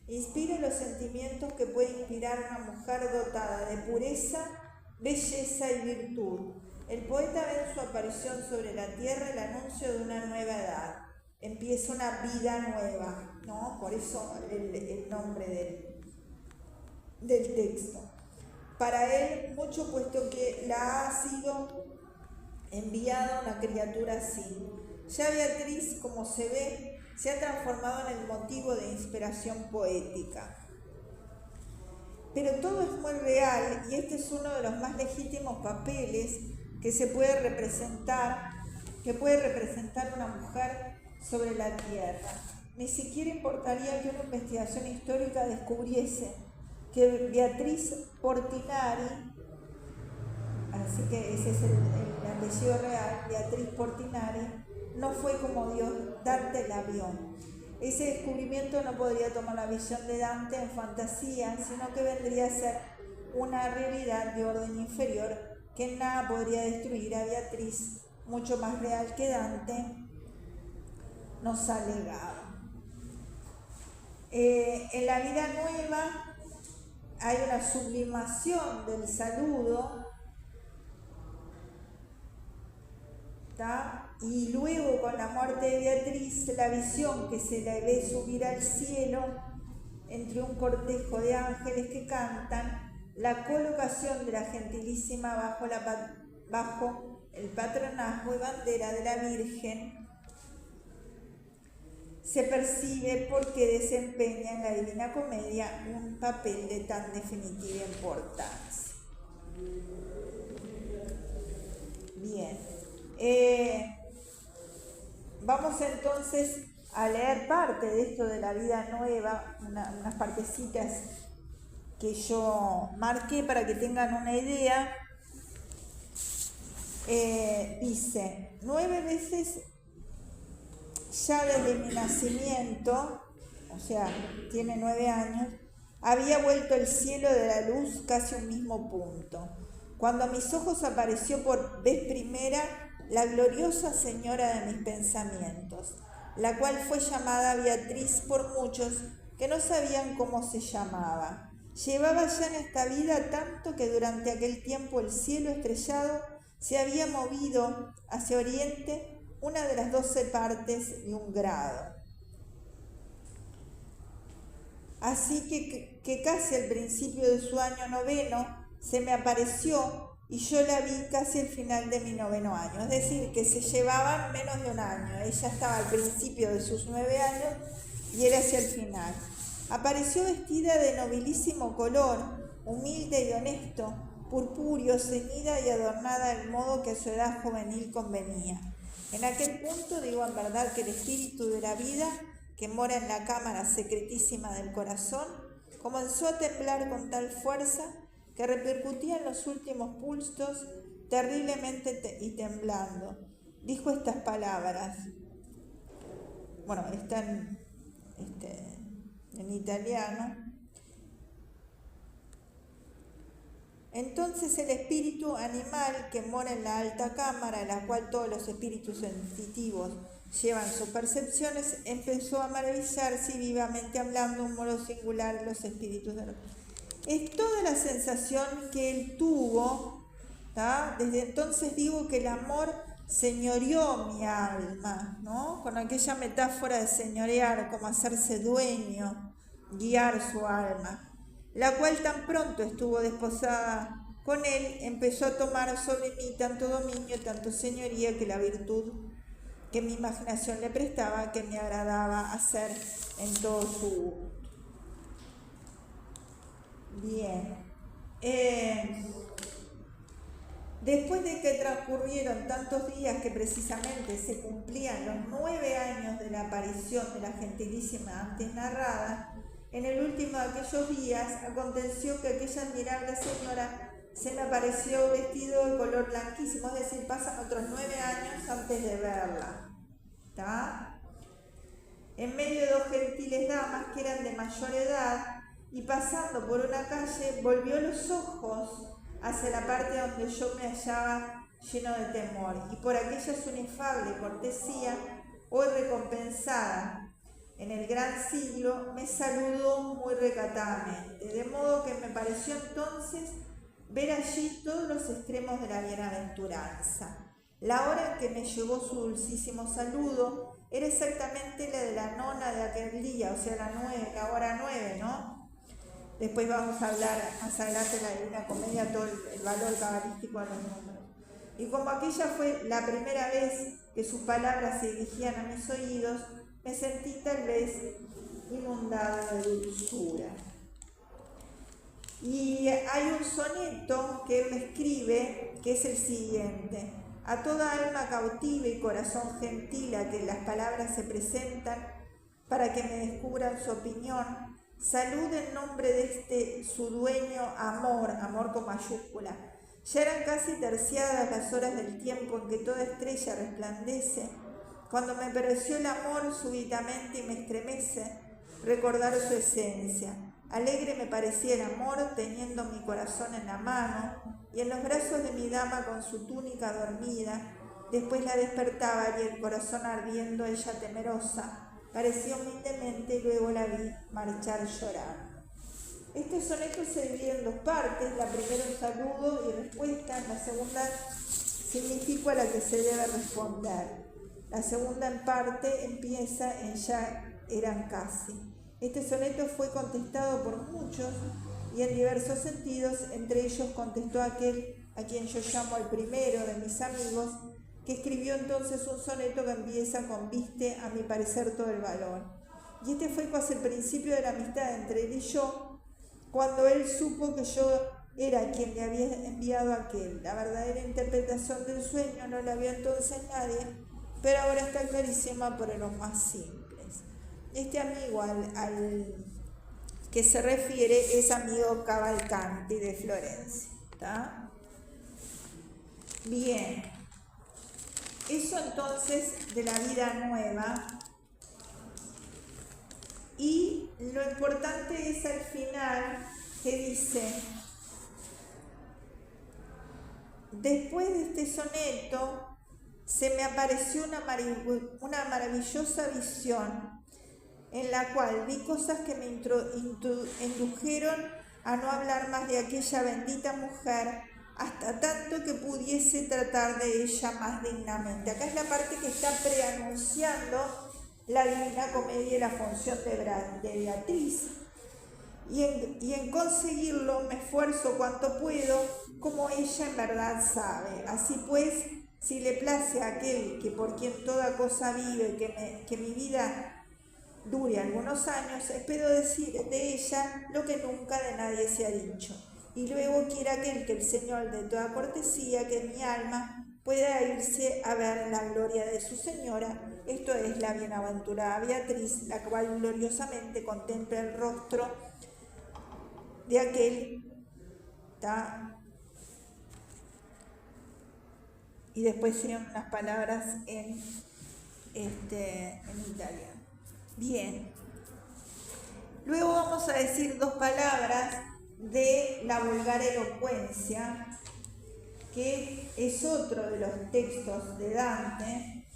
Inspira los sentimientos que puede inspirar una mujer dotada de pureza, belleza y virtud. El poeta ve en su aparición sobre la tierra el anuncio de una nueva edad. Empieza una vida nueva, ¿no? Por eso el nombre del texto. Para él, mucho, puesto que la ha sido enviada una criatura así. Ya Beatriz, como se ve, se ha transformado en el motivo de inspiración poética. Pero todo es muy real y este es uno de los más legítimos papeles que puede representar una mujer sobre la tierra. ni siquiera importaría que una investigación histórica descubriese que Beatriz Portinari, así que ese es el apellido real, Beatriz Portinari, no fue como Dios Dante la vio. Ese descubrimiento no podría tomar la visión de Dante en fantasía, sino que vendría a ser una realidad de orden inferior que en nada podría destruir a Beatriz, mucho más real que Dante nos ha legado. En la vida nueva hay una sublimación del saludo, ¿tá? Y luego con la muerte de Beatriz, la visión que se la ve subir al cielo entre un cortejo de ángeles que cantan, la colocación de la gentilísima bajo el patronazgo y bandera de la Virgen, se percibe porque desempeña en la Divina Comedia un papel de tan definitiva importancia. Bien, vamos entonces a leer parte de esto de la vida nueva, unas partecitas que yo marqué para que tengan una idea. Dice, 9 veces ya desde mi nacimiento, o sea, tiene 9 años, había vuelto el cielo de la luz casi un mismo punto, cuando a mis ojos apareció por vez primera la gloriosa señora de mis pensamientos, la cual fue llamada Beatriz por muchos que no sabían cómo se llamaba. Llevaba ya en esta vida tanto que durante aquel tiempo el cielo estrellado se había movido hacia oriente una de las 12 partes de un grado. Así que casi al principio de su año 9º se me apareció y yo la vi casi al final de mi 9º año. Es decir, que se llevaban menos de un año. Ella estaba al principio de sus 9 años y él hacia el final. Apareció vestida de nobilísimo color, humilde y honesto, purpúreo, ceñida y adornada del modo que a su edad juvenil convenía. En aquel punto digo en verdad que el espíritu de la vida, que mora en la cámara secretísima del corazón, comenzó a temblar con tal fuerza que repercutía en los últimos pulsos terriblemente y temblando. Dijo estas palabras. Bueno, están en italiano. Entonces el espíritu animal que mora en la alta cámara, en la cual todos los espíritus sensitivos llevan sus percepciones, empezó a maravillarse y vivamente hablando un modo singular de los espíritus de los... Es toda la sensación que él tuvo, ¿tá? Desde entonces digo que el amor señoreó mi alma, ¿no? Con aquella metáfora de señorear, como hacerse dueño, guiar su alma, la cual tan pronto estuvo desposada con él, empezó a tomar sobre mí tanto dominio, tanto señoría, que la virtud que mi imaginación le prestaba, que me agradaba hacer en todo su... Bien. Después de que transcurrieron tantos días que precisamente se cumplían los 9 años de la aparición de la gentilísima antes narrada, en el último de aquellos días aconteció que aquella admirable señora se me apareció vestido de color blanquísimo, es decir, pasan otros 9 años antes de verla, ¿tá? En medio de 2 gentiles damas que eran de mayor edad, y pasando por una calle volvió los ojos hacia la parte donde yo me hallaba lleno de temor, y por aquella su inefable cortesía, hoy recompensada en el gran siglo, me saludó muy recatadamente, de modo que me pareció entonces ver allí todos los extremos de la bienaventuranza. La hora en que me llevó su dulcísimo saludo era exactamente la de la nona de aquel día, o sea, la hora 9, ¿no? Después vamos a hablar más adelante en la Divina Comedia todo el valor cabalístico de los números. Y como aquella fue la primera vez que sus palabras se dirigían a mis oídos, me sentí tal vez inundada de dulzura. Y hay un soneto que él me escribe que es el siguiente: a toda alma cautiva y corazón gentil a que las palabras se presentan, para que me descubran su opinión. Salud en nombre de este su dueño, amor con mayúscula. Ya eran casi terciadas las horas del tiempo en que toda estrella resplandece, cuando me pareció el amor súbitamente y me estremece recordar su esencia. Alegre me parecía el amor, teniendo mi corazón en la mano, y en los brazos de mi dama con su túnica dormida. Después la despertaba y el corazón ardiendo, ella temerosa, parecía humildemente y luego la vi marchar llorando. Este soneto se divide en dos partes, la primera un saludo y respuesta, la segunda significo a la que se debe responder. La segunda en parte empieza en ya eran casi. Este soneto fue contestado por muchos y en diversos sentidos, entre ellos contestó aquel a quien yo llamo el primero de mis amigos, que escribió entonces un soneto que empieza con viste a mi parecer todo el valor. Y este fue casi el principio de la amistad entre él y yo, cuando él supo que yo era quien le había enviado a aquel. La verdadera interpretación del sueño no la vio entonces nadie, pero ahora está clarísima por los más simples. Este amigo al que se refiere es amigo Cavalcanti de Florencia. ¿Está? Bien. Eso entonces de la vida nueva. Y lo importante es al final que dice: después de este soneto se me apareció una maravillosa visión en la cual vi cosas que me indujeron a no hablar más de aquella bendita mujer hasta tanto que pudiese tratar de ella más dignamente. Acá es la parte que está preanunciando la Divina Comedia y la función de Beatriz. Y en conseguirlo me esfuerzo cuanto puedo, como ella en verdad sabe. Así pues, si le place a aquel que por quien toda cosa vive, que mi vida dure algunos años, espero decir de ella lo que nunca de nadie se ha dicho. Y luego quiera aquel que el Señor de toda cortesía, que mi alma pueda irse a ver la gloria de su Señora, esto es la bienaventurada Beatriz, la cual gloriosamente contempla el rostro de aquel, ¿tá? Y después siguen unas palabras en italiano. Bien. Luego vamos a decir dos palabras de la vulgar elocuencia, que es otro de los textos de Dante,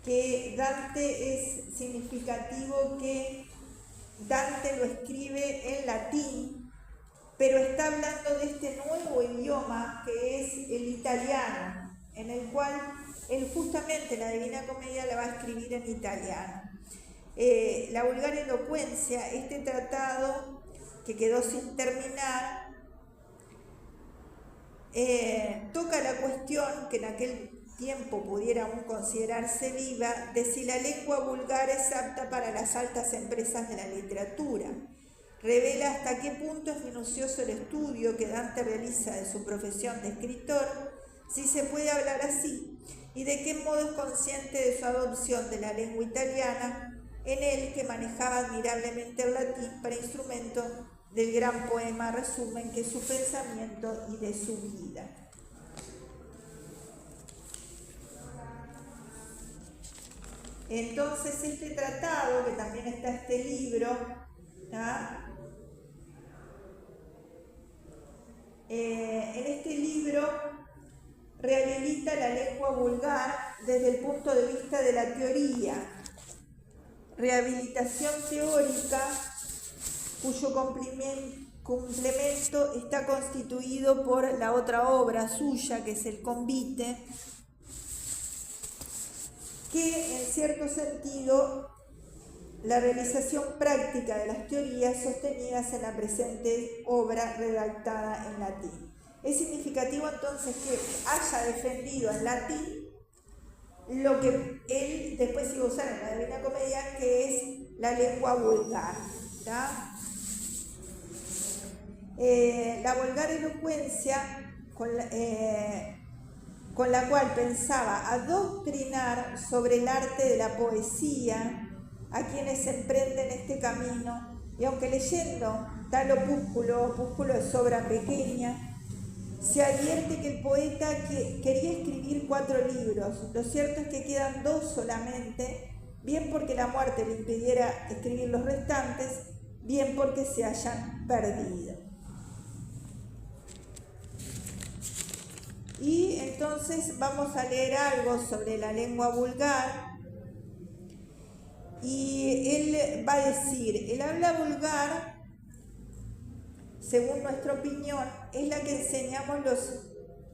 que Dante es significativo que Dante lo escribe en latín, pero está hablando de este nuevo idioma que es el italiano, en el cual él justamente la Divina Comedia la va a escribir en italiano. La vulgar elocuencia, este tratado que quedó sin terminar, toca la cuestión que en aquel tiempo pudiera aún considerarse viva, de si la lengua vulgar es apta para las altas empresas de la literatura. Revela hasta qué punto es minucioso el estudio que Dante realiza de su profesión de escritor, si se puede hablar así, y de qué modo es consciente de su adopción de la lengua italiana, en él que manejaba admirablemente el latín para instrumento del gran poema resumen que es su pensamiento y de su vida. Entonces este tratado, que también está este libro, en este libro rehabilita la lengua vulgar desde el punto de vista de la teoría, rehabilitación teórica cuyo complemento está constituido por la otra obra suya, que es el Convite, que en cierto sentido la realización práctica de las teorías sostenidas en la presente obra redactada en latín. Es significativo entonces que haya defendido en latín lo que él después iba a usar en la Divina Comedia, que es la lengua vulgar. La vulgar elocuencia con la cual pensaba adoctrinar sobre el arte de la poesía a quienes emprenden este camino, y aunque leyendo tal opúsculo es obra pequeña, se advierte que el poeta quería escribir 4 libros. Lo cierto es que quedan 2 solamente, bien porque la muerte le impidiera escribir los restantes, bien porque se hayan perdido. Y entonces vamos a leer algo sobre la lengua vulgar. Y él va a decir, el habla vulgar, según nuestra opinión, es la que enseñamos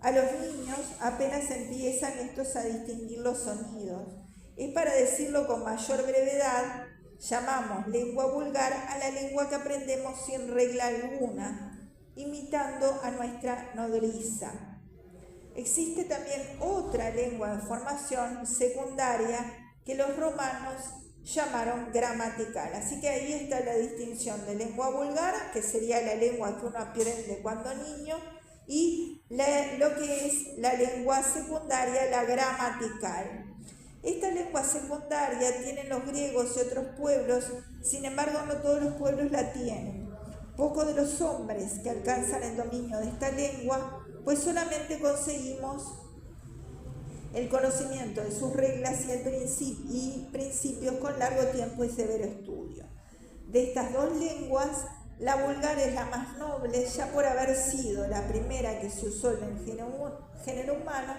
a los niños apenas empiezan estos a distinguir los sonidos. Es, para decirlo con mayor brevedad, llamamos lengua vulgar a la lengua que aprendemos sin regla alguna, imitando a nuestra nodriza. Existe también otra lengua de formación secundaria que los romanos llamaron gramatical. Así que ahí está la distinción de lengua vulgar, que sería la lengua que uno aprende cuando niño, y lo que es la lengua secundaria, la gramatical. Esta lengua secundaria tienen los griegos y otros pueblos, sin embargo no todos los pueblos la tienen. Pocos de los hombres que alcanzan el dominio de esta lengua, pues solamente conseguimos el conocimiento de sus reglas y principios con largo tiempo y severo estudio. De estas 2 lenguas, la vulgar es la más noble, ya por haber sido la primera que se usó en el género humano,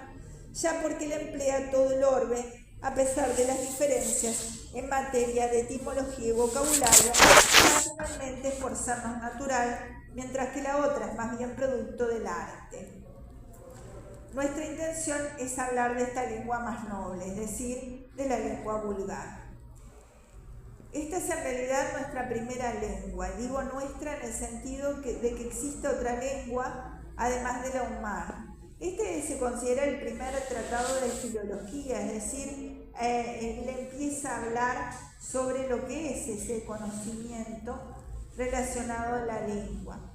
ya porque la emplea todo el orbe, a pesar de las diferencias en materia de etimología y vocabulario, naturalmente por sernos natural, mientras que la otra es más bien producto del arte. Nuestra intención es hablar de esta lengua más noble, es decir, de la lengua vulgar. Esta es en realidad nuestra primera lengua. Digo nuestra en el sentido de que existe otra lengua además de la humana. Este se considera el primer tratado de filología, es decir, él empieza a hablar sobre lo que es ese conocimiento relacionado a la lengua.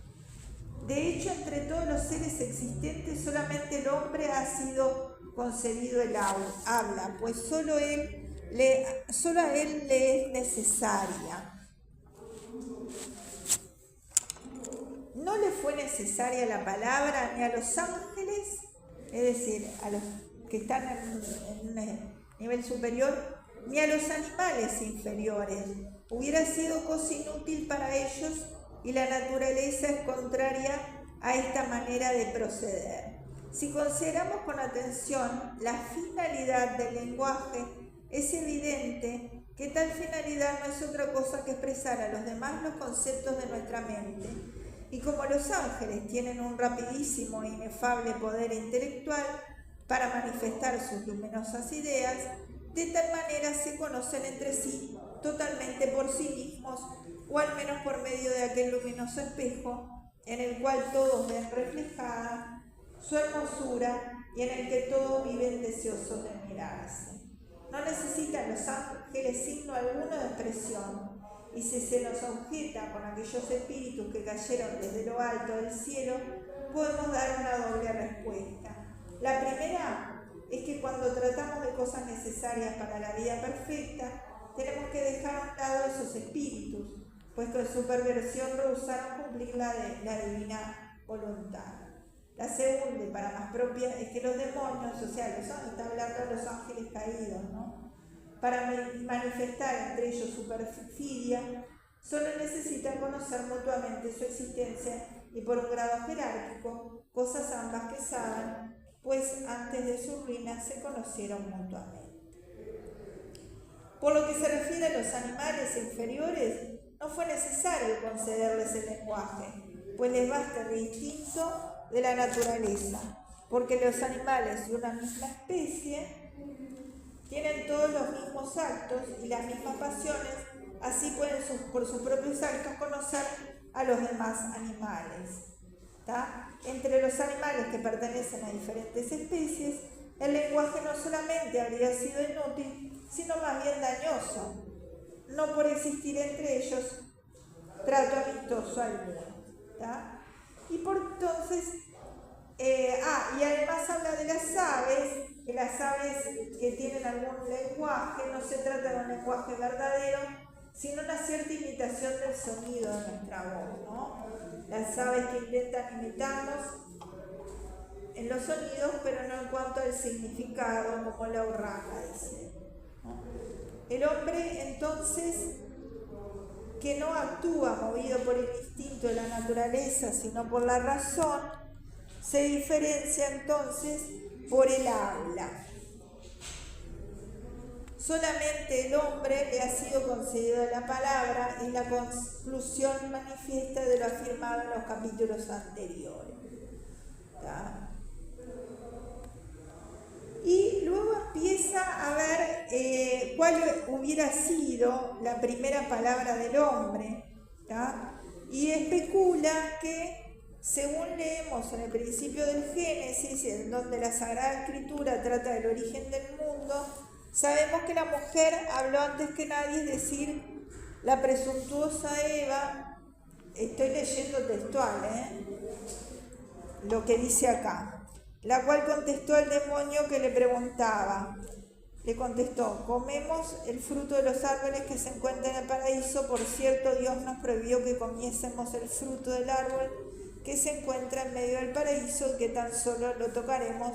De hecho, entre todos los seres existentes, solamente el hombre ha sido concedido el habla, pues solo a él le es necesaria. No le fue necesaria la palabra ni a los ángeles, es decir, a los que están en un nivel superior, ni a los animales inferiores. Hubiera sido cosa inútil para ellos, y la naturaleza es contraria a esta manera de proceder. Si consideramos con atención la finalidad del lenguaje, es evidente que tal finalidad no es otra cosa que expresar a los demás los conceptos de nuestra mente. Y como los ángeles tienen un rapidísimo e inefable poder intelectual para manifestar sus luminosas ideas, de tal manera se conocen entre sí totalmente por sí mismos, o al menos por medio de aquel luminoso espejo en el cual todos ven reflejada su hermosura y en el que todos viven deseosos de mirarse. No necesitan los ángeles signo alguno de expresión, y si se los objeta con aquellos espíritus que cayeron desde lo alto del cielo, podemos dar una doble respuesta. La primera es que cuando tratamos de cosas necesarias para la vida perfecta, tenemos que dejar a un lado esos espíritus, pues con su perversión rehusaron cumplir la divina voluntad. La segunda, y para más propia, es que los demonios, o sea, está hablando de los ángeles caídos, ¿no? Para manifestar entre ellos su perfidia, solo necesitan conocer mutuamente su existencia y por un grado jerárquico, cosas ambas que saben, pues antes de su ruina se conocieron mutuamente. Por lo que se refiere a los animales inferiores, no fue necesario concederles el lenguaje, pues les basta el instinto de la naturaleza, porque los animales de una misma especie tienen todos los mismos actos y las mismas pasiones, así pueden por sus propios actos conocer a los demás animales. ¿Tá? Entre los animales que pertenecen a diferentes especies, el lenguaje no solamente habría sido inútil, sino más bien dañoso, no por existir entre ellos trato amistoso alguno. ¿Tá? Y por entonces, y además habla de las aves, que las aves que tienen algún lenguaje, no se trata de un lenguaje verdadero, sino una cierta imitación del sonido de nuestra voz, ¿no? Las aves que intentan imitarnos en los sonidos, pero no en cuanto al significado, como la urraca, dice, ¿no? El hombre, entonces, que no actúa movido por el instinto de la naturaleza, sino por la razón, se diferencia entonces por el habla. Solamente el hombre le ha sido concedida la palabra en la conclusión manifiesta de lo afirmado en los capítulos anteriores. ¿Está? Y luego empieza a ver cuál hubiera sido la primera palabra del hombre, ¿está? Y especula que, según leemos en el principio del Génesis, en donde la Sagrada Escritura trata del origen del mundo, sabemos que la mujer habló antes que nadie, es decir, la presuntuosa Eva. Estoy leyendo textual, lo que dice acá. La cual contestó al demonio que le preguntaba. Le contestó: comemos el fruto de los árboles que se encuentran en el paraíso. Por cierto, Dios nos prohibió que comiésemos el fruto del árbol que se encuentra en medio del paraíso, que tan solo lo tocaremos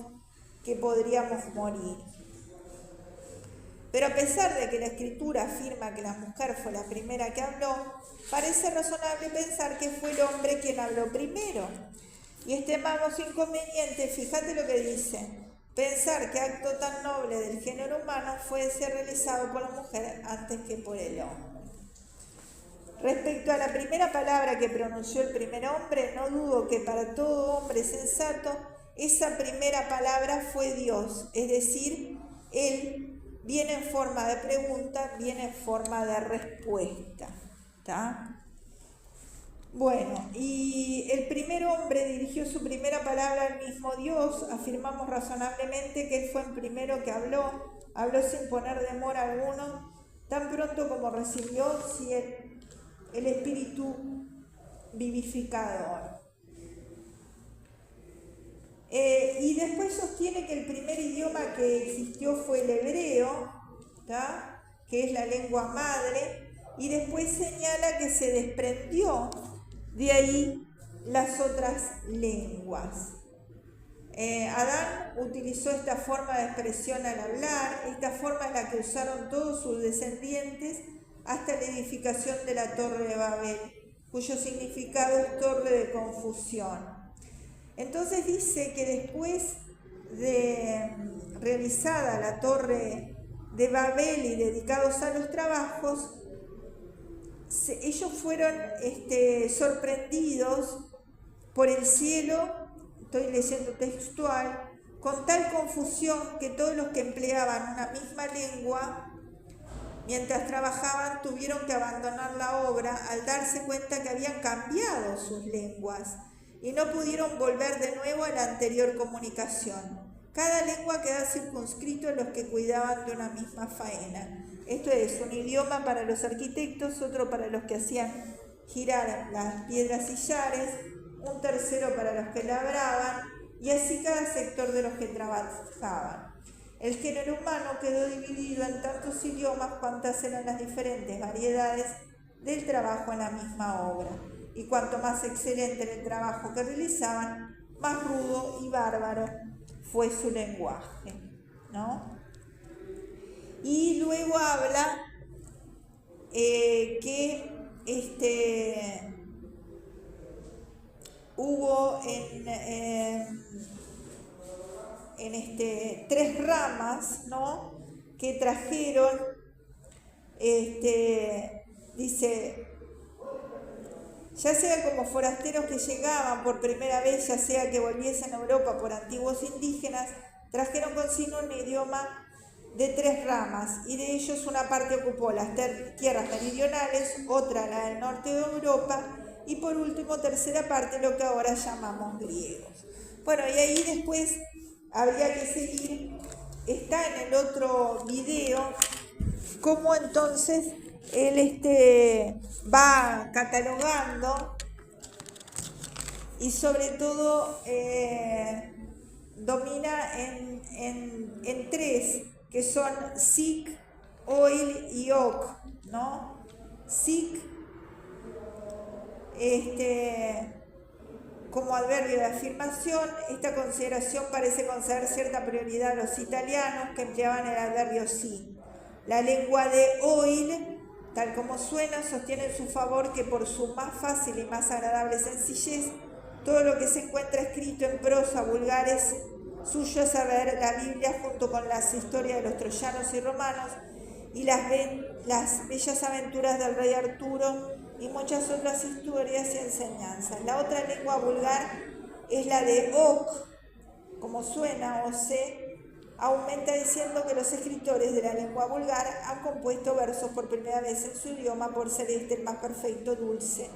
que podríamos morir. Pero a pesar de que la Escritura afirma que la mujer fue la primera que habló, parece razonable pensar que fue el hombre quien habló primero. Y estimamos inconveniente, fíjate lo que dice, pensar que acto tan noble del género humano fuese realizado por la mujer antes que por el hombre. Respecto a la primera palabra que pronunció el primer hombre, no dudo que para todo hombre sensato esa primera palabra fue Dios, es decir, Él, bien en forma de pregunta, bien en forma de respuesta. ¿Está? Bueno, y el primer hombre dirigió su primera palabra al mismo Dios. Afirmamos razonablemente que Él fue el primero que habló sin poner demora alguno, tan pronto como recibió el Espíritu vivificador. Y después sostiene que el primer idioma que existió fue el hebreo, ¿tá? Que es la lengua madre, y después señala que se desprendió de ahí las otras lenguas. Adán utilizó esta forma de expresión al hablar. Esta forma es la que usaron todos sus descendientes hasta la edificación de la Torre de Babel, cuyo significado es torre de confusión. Entonces dice que después de realizada la Torre de Babel y dedicados a los trabajos, ellos fueron sorprendidos por el cielo, estoy leyendo textual, con tal confusión que todos los que empleaban una misma lengua, mientras trabajaban, tuvieron que abandonar la obra al darse cuenta que habían cambiado sus lenguas y no pudieron volver de nuevo a la anterior comunicación. Cada lengua queda circunscrito a los que cuidaban de una misma faena. Esto es un idioma para los arquitectos, otro para los que hacían girar las piedras sillares, un tercero para los que labraban, y así cada sector de los que trabajaban. El género humano quedó dividido en tantos idiomas cuantas eran las diferentes variedades del trabajo en la misma obra. Y cuanto más excelente era el trabajo que realizaban, más rudo y bárbaro fue su lenguaje, ¿no? Y luego habla que hubo tres ramas, ¿no?, que trajeron, dice, ya sea como forasteros que llegaban por primera vez, ya sea que volviesen a Europa por antiguos indígenas, trajeron consigo un idioma de tres ramas, y de ellos una parte ocupó las tierras meridionales, otra la del norte de Europa, y por último, tercera parte, lo que ahora llamamos griegos. Bueno, y ahí después habría que seguir, está en el otro video, cómo entonces él va catalogando y sobre todo domina en tres, que son Sik, Oil y Ok, ¿no? sic, como adverbio de afirmación. Esta consideración parece conceder cierta prioridad a los italianos, que empleaban el adverbio si. La lengua de Hoyle, tal como suena, sostiene en su favor que por su más fácil y más agradable sencillez, todo lo que se encuentra escrito en prosa vulgar es suyo saber. La Biblia, junto con las historias de los troyanos y romanos y las bellas aventuras del rey Arturo y muchas otras historias y enseñanzas. La otra lengua vulgar es la de Oc, como suena, o se aumenta diciendo que los escritores de la lengua vulgar han compuesto versos por primera vez en su idioma por ser este el más perfecto, dulce